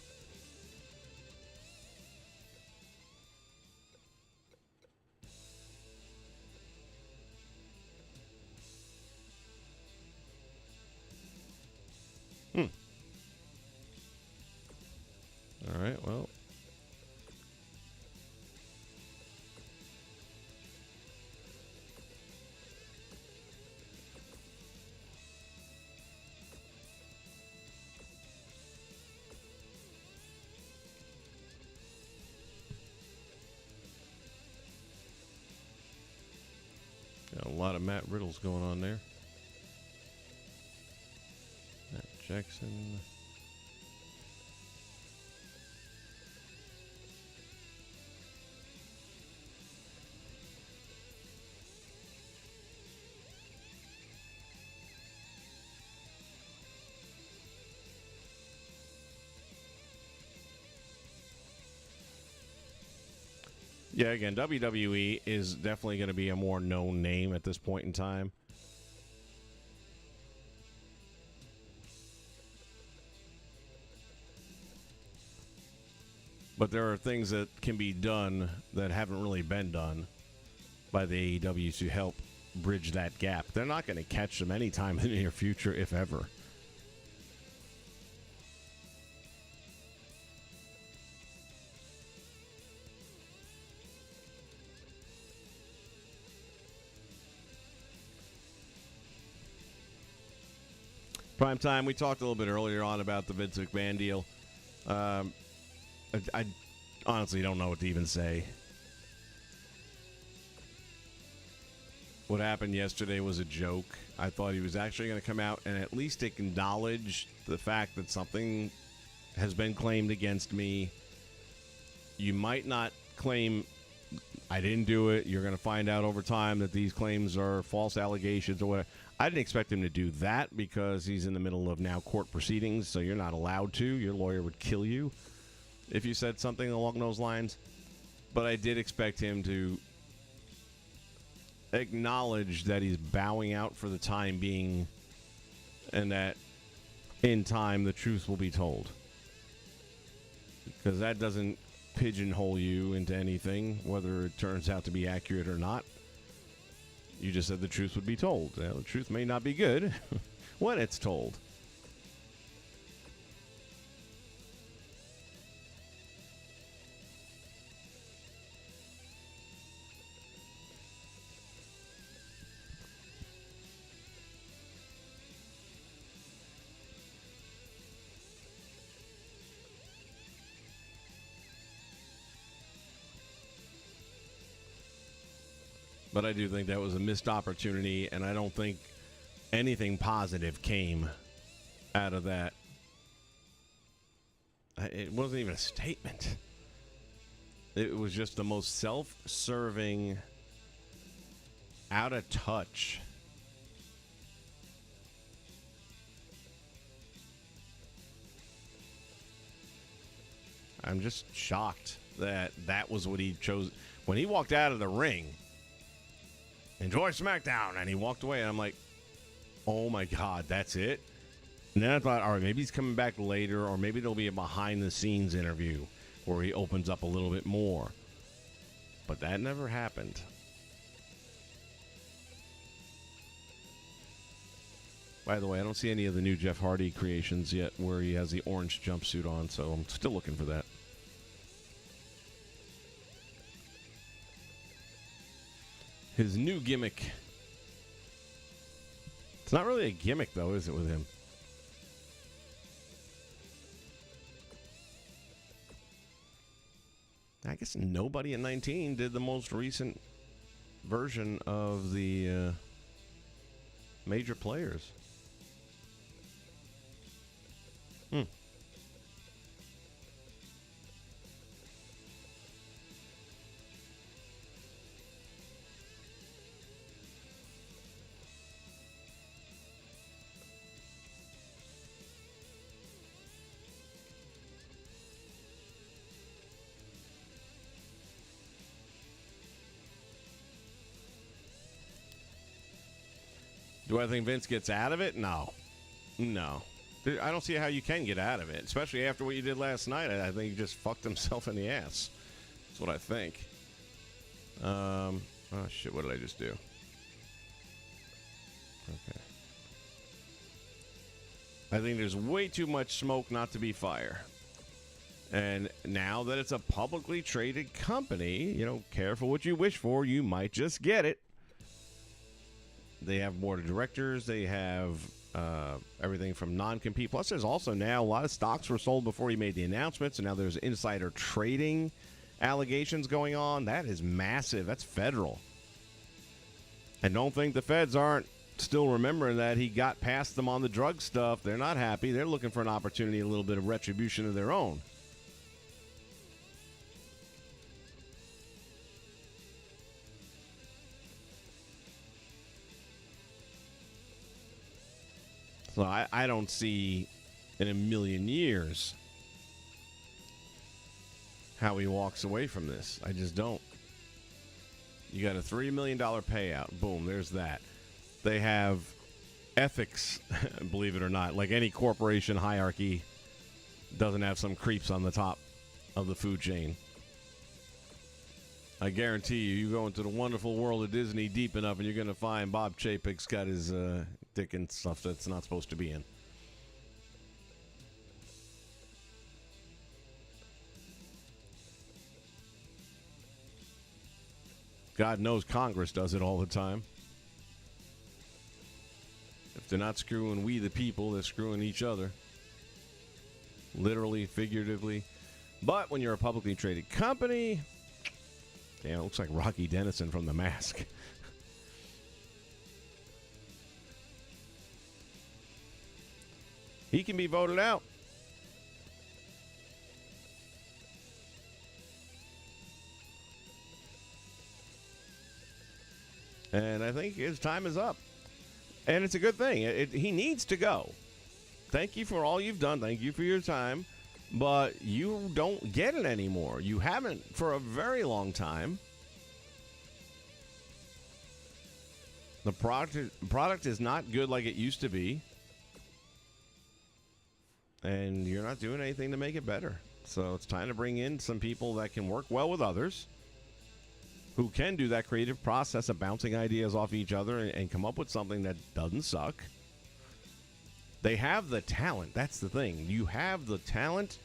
[SPEAKER 1] All right, well. Got a lot of Matt Riddles going on there. Matt Jackson. Yeah, again, WWE is definitely going to be a more known name at this point in time. But there are things that can be done that haven't really been done by the AEW to help bridge that gap. They're not going to catch them anytime in the near future, if ever. Prime time, we talked a little bit earlier on about the Vince McMahon deal. I honestly don't know what to even say. What happened yesterday was a joke. I thought he was actually going to come out and at least acknowledge the fact that something has been claimed against me. You might not claim I didn't do it. You're going to find out over time that these claims are false allegations or whatever. I didn't expect him to do that because he's in the middle of now court proceedings, so you're not allowed to. Your lawyer would kill you if you said something along those lines. But I did expect him to acknowledge that he's bowing out for the time being and that in time the truth will be told. Because that doesn't pigeonhole you into anything, whether it turns out to be accurate or not. You just said the truth would be told. Now, the truth may not be good when it's told. But I do think that was a missed opportunity, and I don't think anything positive came out of that. It wasn't even a statement. It was just the most self-serving, out of touch. I'm just shocked that that was what he chose. When he walked out of the ring, enjoy SmackDown, and he walked away, and I'm like, oh my God, that's it? And then I thought, all right, maybe he's coming back later, or maybe there'll be a behind-the-scenes interview where he opens up a little bit more. But that never happened. By the way, I don't see any of the new Jeff Hardy creations yet where he has the orange jumpsuit on, so I'm still looking for that. His new gimmick. It's not really a gimmick, though, is it, with him? I guess nobody at 19 did the most recent version of the major players. Do I think Vince gets out of it? No. I don't see how you can get out of it, especially after what you did last night. I think he just fucked himself in the ass. That's what I think. Oh, shit, what did I just do? Okay. I think there's way too much smoke not to be fire. And now that it's a publicly traded company, careful what you wish for. You might just get it. They have board of directors. They have everything from non-compete. Plus, there's also now a lot of stocks were sold before he made the announcement. So now there's insider trading allegations going on. That is massive. That's federal. And don't think the feds aren't still remembering that he got past them on the drug stuff. They're not happy. They're looking for an opportunity, a little bit of retribution of their own. So I don't see in a million years how he walks away from this. I just don't. You got a $3 million payout. Boom, there's that. They have ethics, believe it or not. Like any corporation hierarchy doesn't have some creeps on the top of the food chain. I guarantee you go into the wonderful world of Disney deep enough and you're going to find Bob Chapek's got his dick in stuff that's not supposed to be in. God knows Congress does it all the time. If they're not screwing we the people, they're screwing each other. Literally, figuratively. But when you're a publicly traded company... Damn, it looks like Rocky Dennison from The Mask. He can be voted out. And I think his time is up. And it's a good thing. He needs to go. Thank you for all you've done. Thank you for your time. But you don't get it anymore. You haven't for a very long time. The product is not good like it used to be. And you're not doing anything to make it better. So it's time to bring in some people that can work well with others, who can do that creative process of bouncing ideas off each other and come up with something that doesn't suck. They have the talent. That's the thing. You have the talent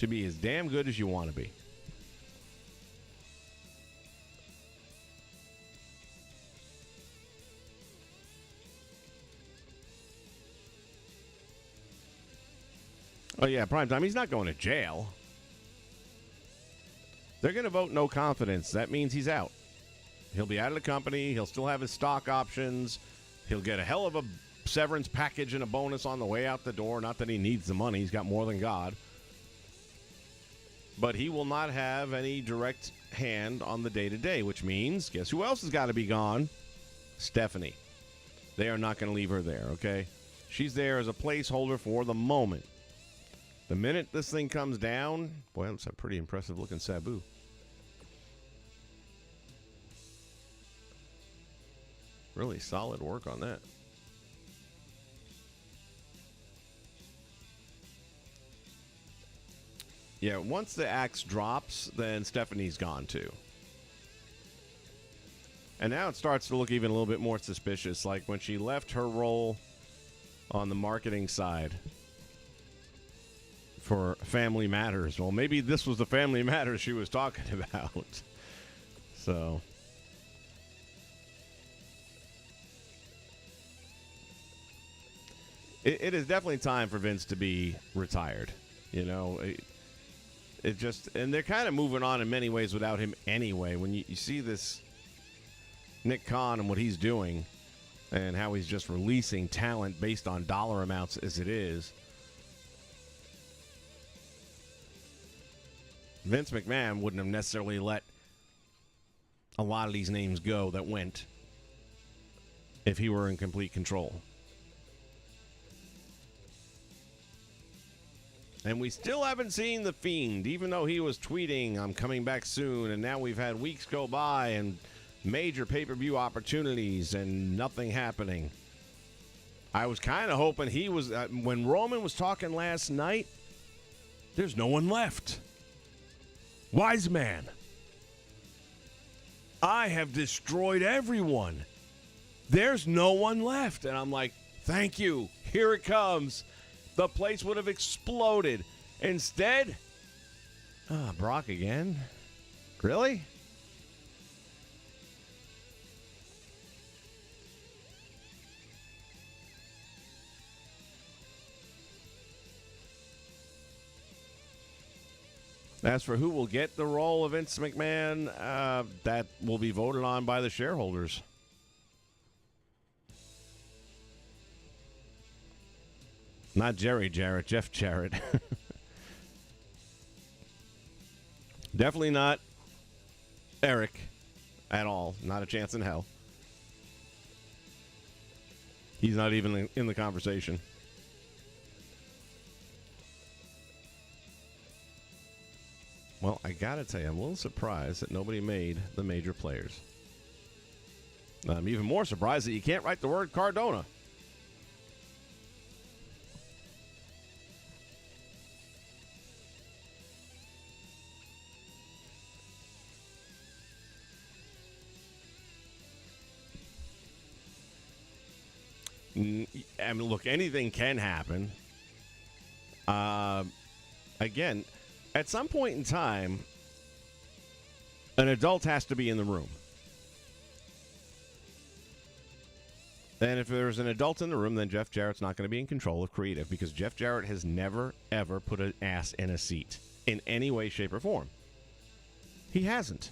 [SPEAKER 1] to be as damn good as you want to be. Oh, yeah, Primetime. He's not going to jail. They're going to vote no confidence. That means he's out. He'll be out of the company. He'll still have his stock options. He'll get a hell of a severance package and a bonus on the way out the door. Not that he needs the money. He's got more than God. But he will not have any direct hand on the day-to-day, which means, guess who else has got to be gone? Stephanie. They are not going to leave her there, okay? She's there as a placeholder for the moment. The minute this thing comes down, boy, that's a pretty impressive-looking Sabu. Really solid work on that. Yeah, once the axe drops, then Stephanie's gone too. And now it starts to look even a little bit more suspicious, like when she left her role on the marketing side for Family Matters. Well, maybe this was the Family Matters she was talking about. So it is definitely time for Vince to be retired. You know, it just, and they're kind of moving on in many ways without him anyway. When you see this Nick Khan and what he's doing and how he's just releasing talent based on dollar amounts as it is, Vince McMahon wouldn't have necessarily let a lot of these names go that went if he were in complete control. And we still haven't seen The Fiend, even though he was tweeting, I'm coming back soon, and now we've had weeks go by and major pay-per-view opportunities and nothing happening. I was kind of hoping he was, when Roman was talking last night, there's no one left. Wise man. I have destroyed everyone. There's no one left. And I'm like, thank you. Here it comes. The place would have exploded. Instead, Brock again? Really? As for who will get the role of Vince McMahon, that will be voted on by the shareholders. Not Jerry Jarrett, Jeff Jarrett. Definitely not Eric at all. Not a chance in hell. He's not even in the conversation. Well, I got to tell you, I'm a little surprised that nobody made the major players. I'm even more surprised that you can't write the word Cardona. I mean, look, anything can happen. Again, at some point in time, an adult has to be in the room. And if there's an adult in the room, then Jeff Jarrett's not going to be in control of creative, because Jeff Jarrett has never, ever put an ass in a seat in any way, shape, or form. He hasn't.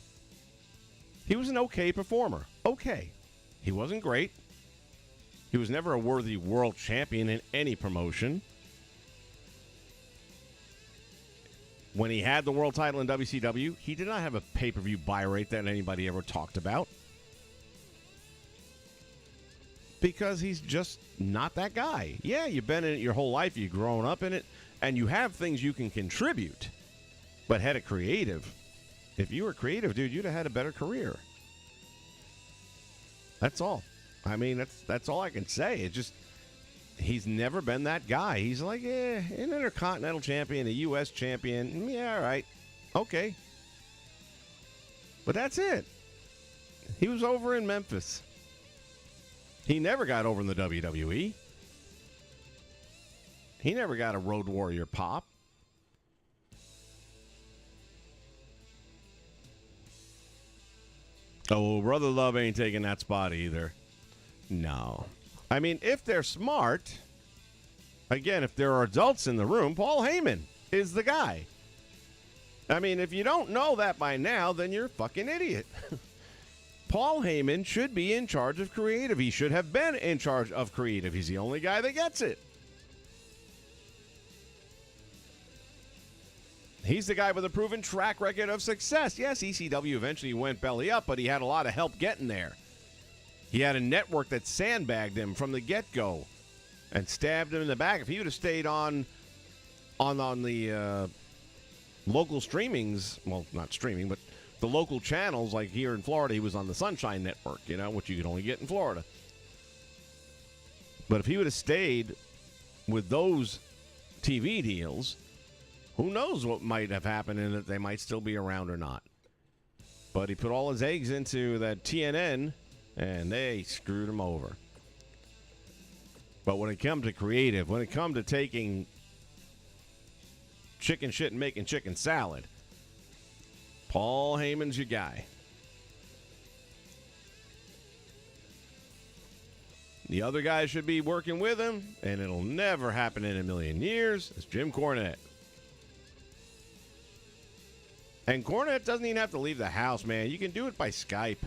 [SPEAKER 1] He was an okay performer. Okay. He wasn't great. He was never a worthy world champion in any promotion. When he had the world title in WCW, he did not have a pay-per-view buy rate that anybody ever talked about. Because he's just not that guy. Yeah, you've been in it your whole life, you've grown up in it, and you have things you can contribute. But head of creative, if you were creative, dude, you'd have had a better career. That's all. I mean, that's all I can say. It's just, he's never been that guy. He's like, an Intercontinental Champion, a U.S. Champion. Yeah, all right. Okay. But that's it. He was over in Memphis. He never got over in the WWE. He never got a Road Warrior pop. Oh, Brother Love ain't taking that spot either. No. I mean, if they're smart, again, if there are adults in the room, Paul Heyman is the guy. I mean, if you don't know that by now, then you're a fucking idiot. Paul Heyman should be in charge of creative. He should have been in charge of creative. He's the only guy that gets it. He's the guy with a proven track record of success. Yes, ECW eventually went belly up, but he had a lot of help getting there. He had a network that sandbagged him from the get-go and stabbed him in the back. If he would have stayed on the local streamings, well, not streaming, but the local channels, like here in Florida, he was on the Sunshine Network, which you could only get in Florida. But if he would have stayed with those TV deals, who knows what might have happened and that they might still be around or not. But he put all his eggs into that TNN, and they screwed him over. But when it comes to creative, when it comes to taking chicken shit and making chicken salad, Paul Heyman's your guy. The other guy should be working with him, and it'll never happen in a million years, is Jim Cornette. And Cornette doesn't even have to leave the house, man. You can do it by Skype.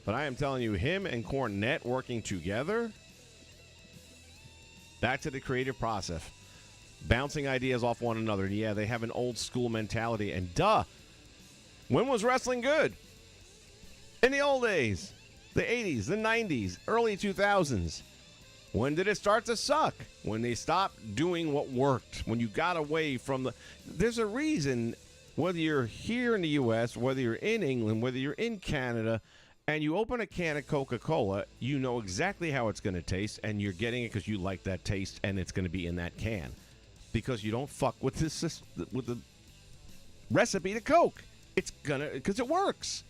[SPEAKER 1] But I am telling you, him and Cornette working together, back to the creative process. Bouncing ideas off one another. And yeah, they have an old school mentality. And duh, when was wrestling good? In the old days. The 80s, the 90s, early 2000s. When did it start to suck? When they stopped doing what worked. When you got away from the... There's a reason, whether you're here in the U.S., whether you're in England, whether you're in Canada, and you open a can of Coca-Cola, you know exactly how it's going to taste, and you're getting it because you like that taste, and it's going to be in that can. Because you don't fuck with with the recipe to Coke. It's gonna, because it works.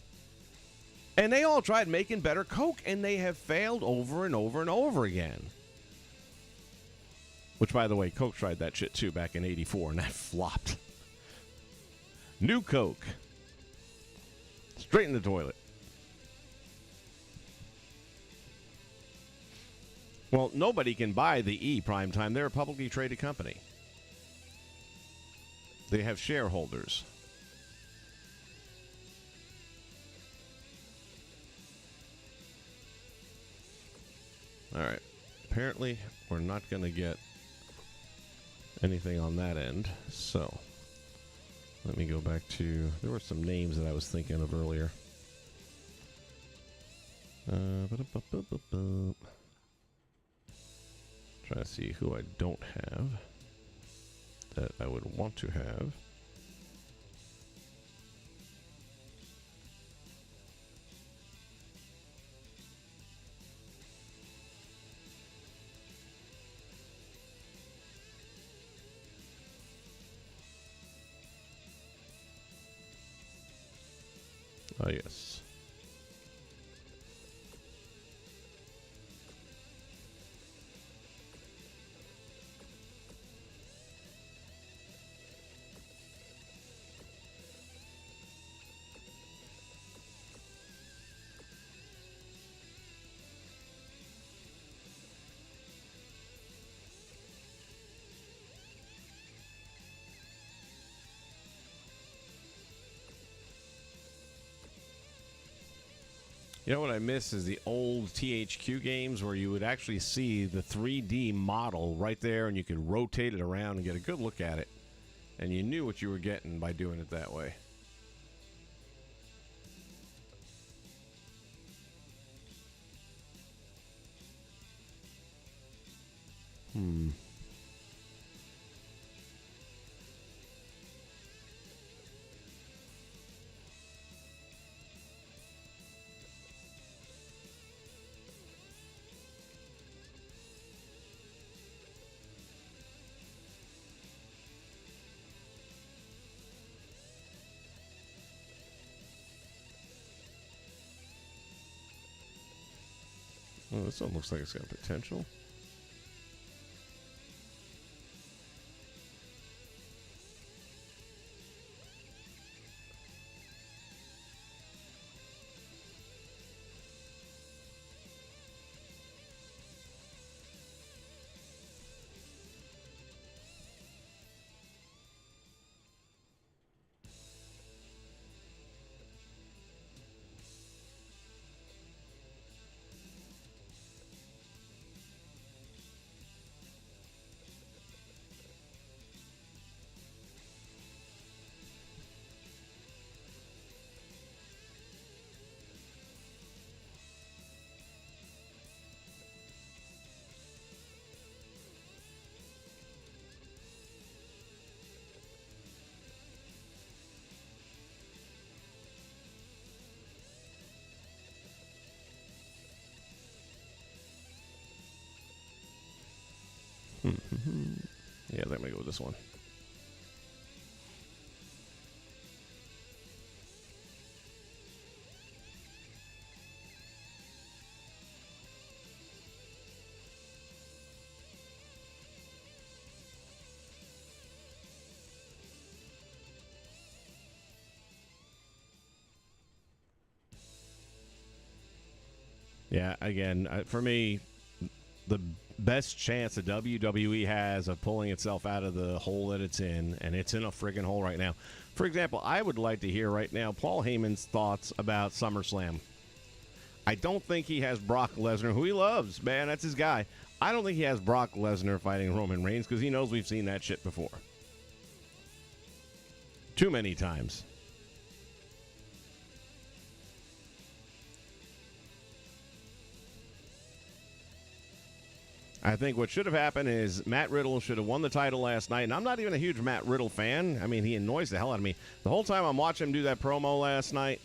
[SPEAKER 1] And they all tried making better Coke, and they have failed over and over and over again. Which, by the way, Coke tried that shit too back in '84, and that flopped. New Coke. Straight in the toilet. Well, nobody can buy the E Primetime. They're a publicly traded company. They have shareholders. All right. Apparently, we're not going to get anything on that end. So, let me go back to... There were some names that I was thinking of earlier. Try to see who I don't have that I would want to have. Ah, yes. You know what I miss is the old THQ games where you would actually see the 3D model right there and you could rotate it around and get a good look at it. And you knew what you were getting by doing it that way. Oh, this one looks like it's got potential. Yeah, let me go with this one. Yeah, again, for me, the best chance the WWE has of pulling itself out of the hole that it's in, and it's in a friggin' hole right now. For example, I would like to hear right now Paul Heyman's thoughts about SummerSlam. I don't think he has Brock Lesnar, who he loves, man. That's his guy. I don't think he has Brock Lesnar fighting Roman Reigns because he knows we've seen that shit before. Too many times. I think what should have happened is Matt Riddle should have won the title last night. And I'm not even a huge Matt Riddle fan. I mean, he annoys the hell out of me. The whole time I'm watching him do that promo last night,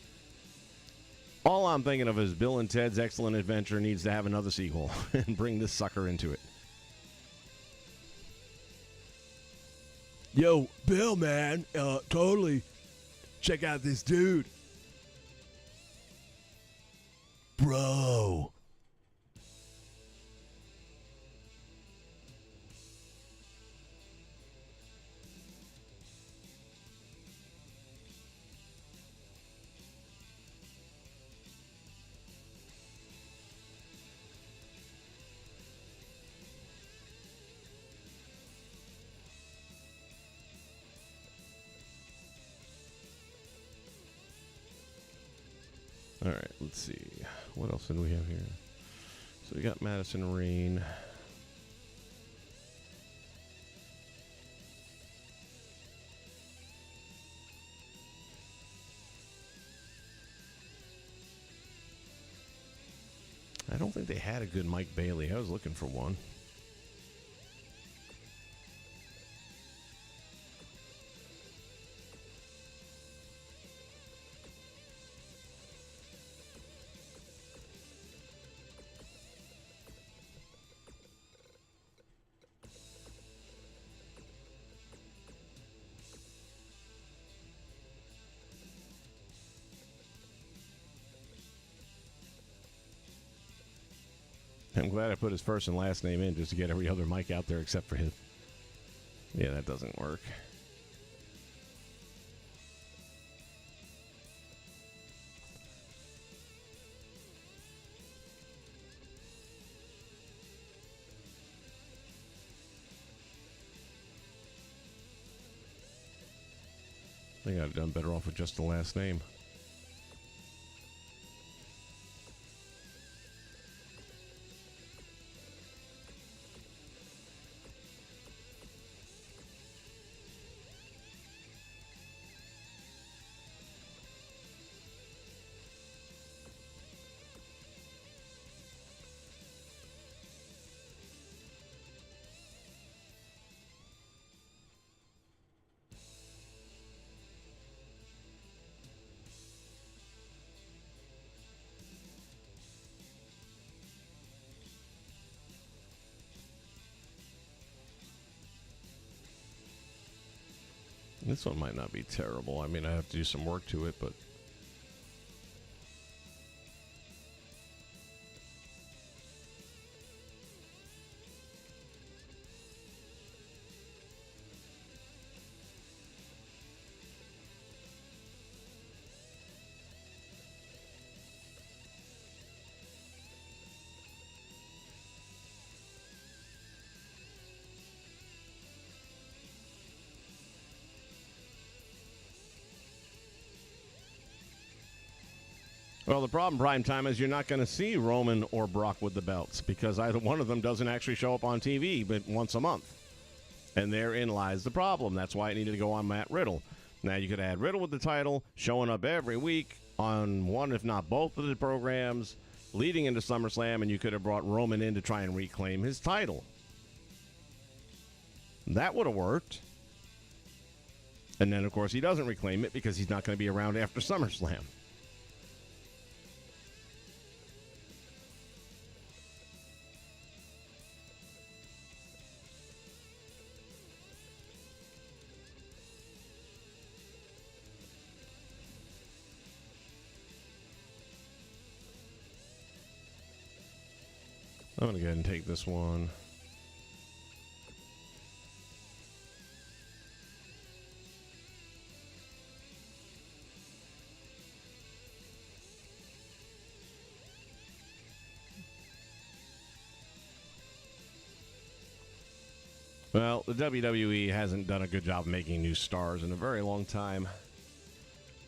[SPEAKER 1] all I'm thinking of is Bill and Ted's Excellent Adventure needs to have another sequel and bring this sucker into it.
[SPEAKER 2] Yo, Bill, man, totally. Check out this dude. Bro.
[SPEAKER 1] All right, let's see. What else did we have here? So we got Madison Rain. I don't think they had a good Mike Bailey. I was looking for one. I'm glad I put his first and last name in just to get every other Mike out there except for his. Yeah, that doesn't work. I think I'd have done better off with just the last name. This one might not be terrible. I mean, I have to do some work to it, but... Well, the problem, prime time, is you're not going to see Roman or Brock with the belts because either one of them doesn't actually show up on TV but once a month. And therein lies the problem. That's why it needed to go on Matt Riddle. Now, you could add Riddle with the title, showing up every week on one, if not both, of the programs, leading into SummerSlam, and you could have brought Roman in to try and reclaim his title. That would have worked. And then, of course, he doesn't reclaim it because he's not going to be around after SummerSlam. I'm going to go ahead and take this one. Well, the WWE hasn't done a good job of making new stars in a very long time.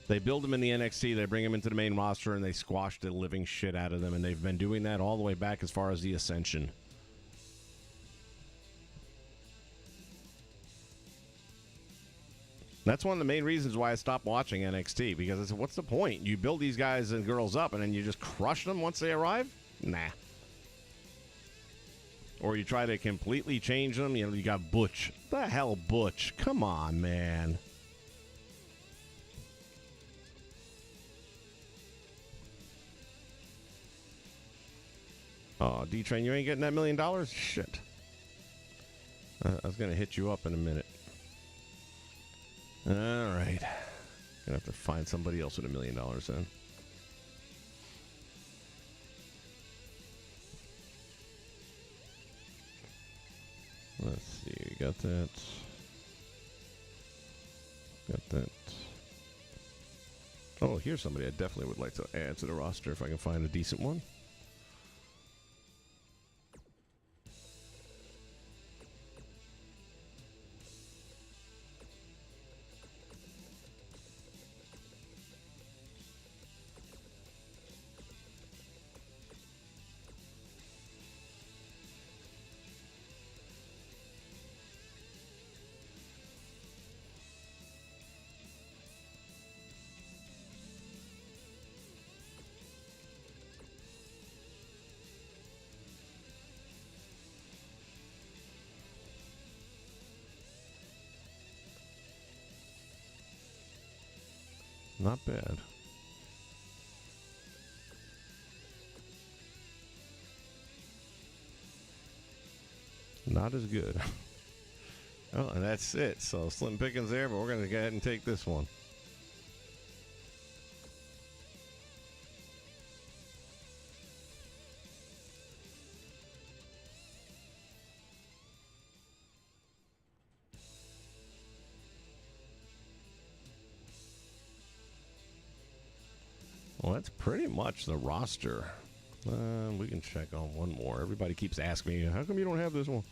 [SPEAKER 1] They build them in the NXT, they bring them into the main roster, and they squash the living shit out of them, and they've been doing that all the way back as far as the Ascension. That's one of the main reasons why I stopped watching NXT, because I said, what's the point? You build these guys and girls up, and then you just crush them once they arrive? Nah. Or you try to completely change them. You know, you got Butch. The hell, Butch? Come on, man. Oh, D-Train, you ain't getting that $1 million? Shit. I was going to hit you up in a minute. All right. Gonna have to find somebody else with $1 million then. Let's see. We got that. Got that. Oh, here's somebody I definitely would like to add to the roster if I can find a decent one. Not bad. Not as good. Oh, and that's it. So slim pickings there, but we're going to go ahead and take this one. Well, that's pretty much the roster. We can check on one more. Everybody keeps asking me, how come you don't have this one?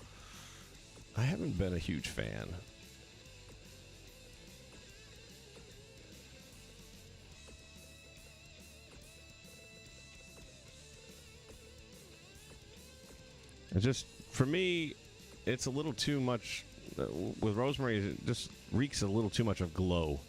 [SPEAKER 1] I haven't been a huge fan. It's just, for me, it's a little too much. With Rosemary, it just reeks a little too much of glow.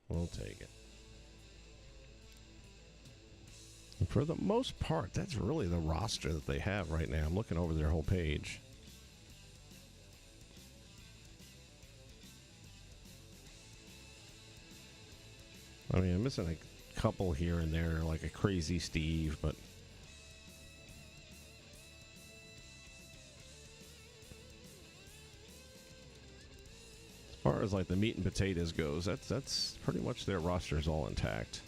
[SPEAKER 1] We'll take it. And for the most part, that's really the roster that they have right now. I'm looking over their whole page. I mean, I'm missing a couple here and there, like a Crazy Steve, but as far as like the meat and potatoes goes, that's pretty much their roster is all intact.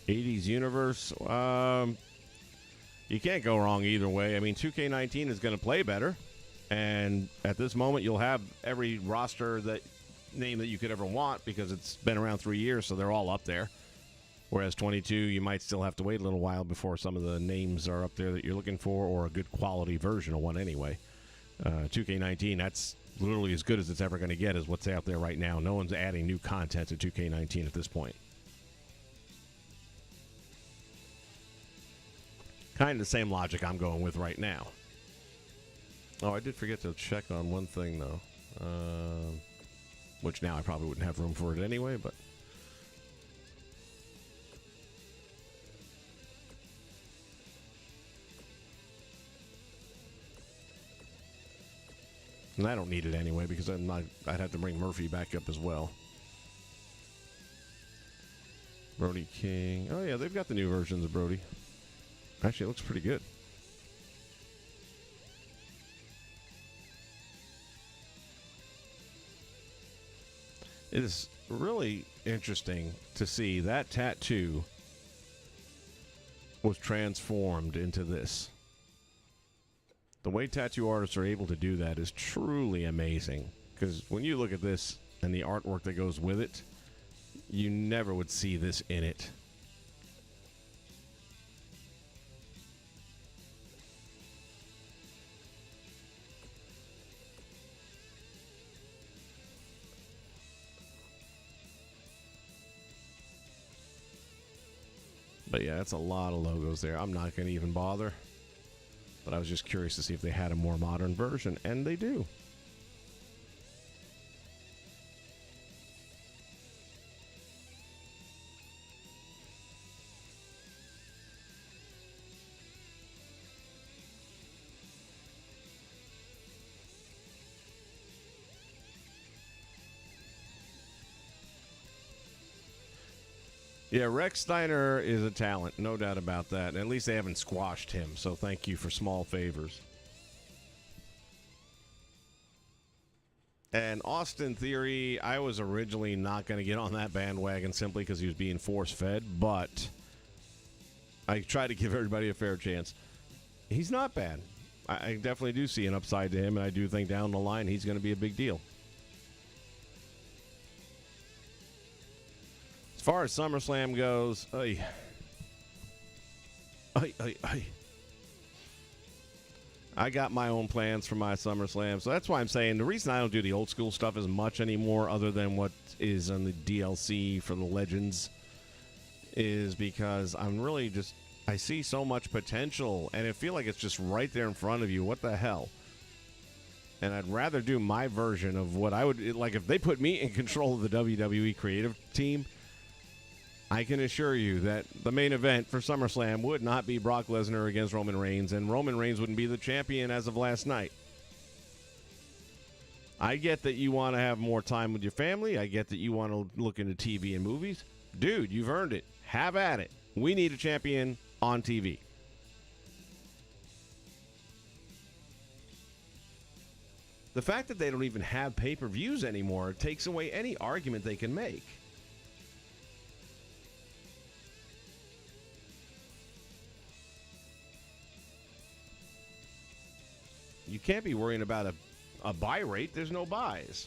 [SPEAKER 1] '80s universe. You can't go wrong either way. I mean, 2K19 is going to play better, and at this moment, you'll have every roster name that you could ever want because it's been around 3 years, so they're all up there. Whereas 22, you might still have to wait a little while before some of the names are up there that you're looking for, or a good quality version of one anyway. 2K19, that's literally as good as it's ever going to get, is what's out there right now. No one's adding new content to 2K19 at this point. Kind of the same logic I'm going with right now. Oh, I did forget to check on one thing, though. Which now I probably wouldn't have room for it anyway, but... And I don't need it anyway because I'd have to bring Murphy back up as well. Brody King. Oh, yeah, they've got the new versions of Brody. Actually, it looks pretty good. It is really interesting to see that tattoo was transformed into this. The way tattoo artists are able to do that is truly amazing. Because when you look at this and the artwork that goes with it, you never would see this in it. But yeah, that's a lot of logos there. I'm not going to even bother. But I was just curious to see if they had a more modern version, and they do. Yeah, Rex Steiner is a talent, no doubt about that. And at least they haven't squashed him, so thank you for small favors. And Austin Theory, I was originally not going to get on that bandwagon simply because he was being force-fed, but I try to give everybody a fair chance. He's not bad. I definitely do see an upside to him, and I do think down the line he's going to be a big deal. As far as SummerSlam goes, I got my own plans for my SummerSlam, so that's why I'm saying the reason I don't do the old school stuff as much anymore, other than what is on the DLC for the Legends, is because I'm really just, I see so much potential, and I feel like it's just right there in front of you. What the hell? And I'd rather do my version of what I would, like if they put me in control of the WWE creative team, I can assure you that the main event for SummerSlam would not be Brock Lesnar against Roman Reigns, and Roman Reigns wouldn't be the champion as of last night. I get that you want to have more time with your family. I get that you want to look into TV and movies. Dude, you've earned it. Have at it. We need a champion on TV. The fact that they don't even have pay-per-views anymore takes away any argument they can make. You can't be worrying about a buy rate. There's no buys.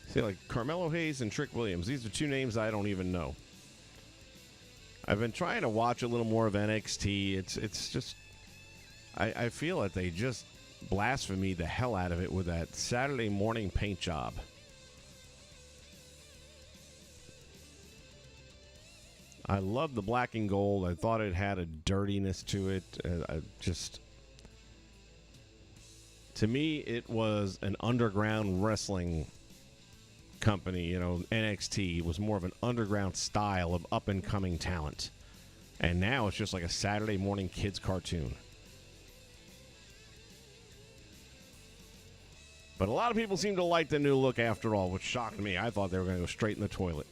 [SPEAKER 1] See, like Carmelo Hayes and Trick Williams. These are two names I don't even know. I've been trying to watch a little more of NXT. It's just... I feel that they just blasphemy the hell out of it with that Saturday morning paint job. I love the black and gold. I thought it had a dirtiness to it. To me, it was an underground wrestling company. You know, NXT was more of an underground style of up-and-coming talent. And now it's just like a Saturday morning kids cartoon. But a lot of people seem to like the new look after all, which shocked me. I thought they were going to go straight in the toilet.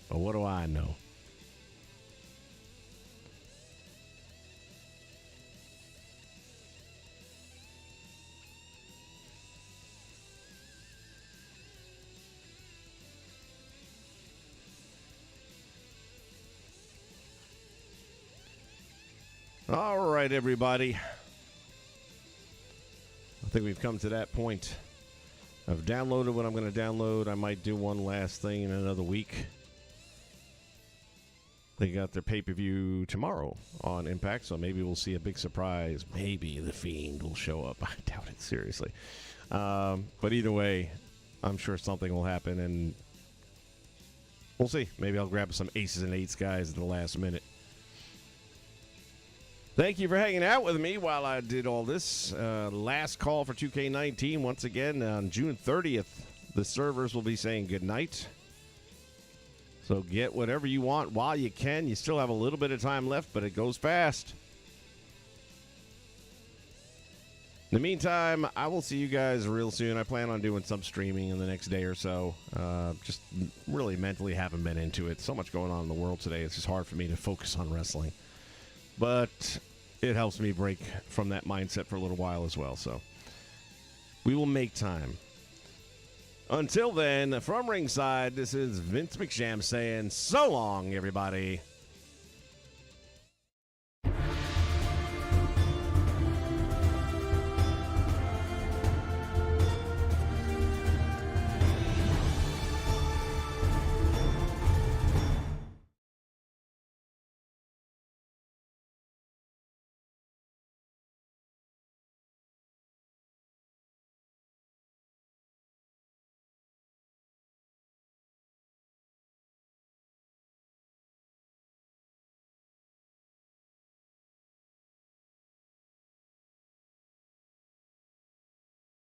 [SPEAKER 1] But what do I know? All right, everybody. I think we've come to that point. I've downloaded what I'm going to download. I might do one last thing in another week. They got their pay-per-view tomorrow on Impact, so maybe we'll see a big surprise. Maybe The Fiend will show up. I doubt it, seriously. But either way, I'm sure something will happen, and we'll see. Maybe I'll grab some aces and eights guys at the last minute. Thank you for hanging out with me while I did all this. Last call for 2K19. Once again, on June 30th, the servers will be saying goodnight. So get whatever you want while you can. You still have a little bit of time left, but it goes fast. In the meantime, I will see you guys real soon. I plan on doing some streaming in the next day or so. Just really mentally haven't been into it. So much going on in the world today. It's just hard for me to focus on wrestling. But it helps me break from that mindset for a little while as well. So we will make time. Until then, from ringside, this is Vince McSham saying so long, everybody.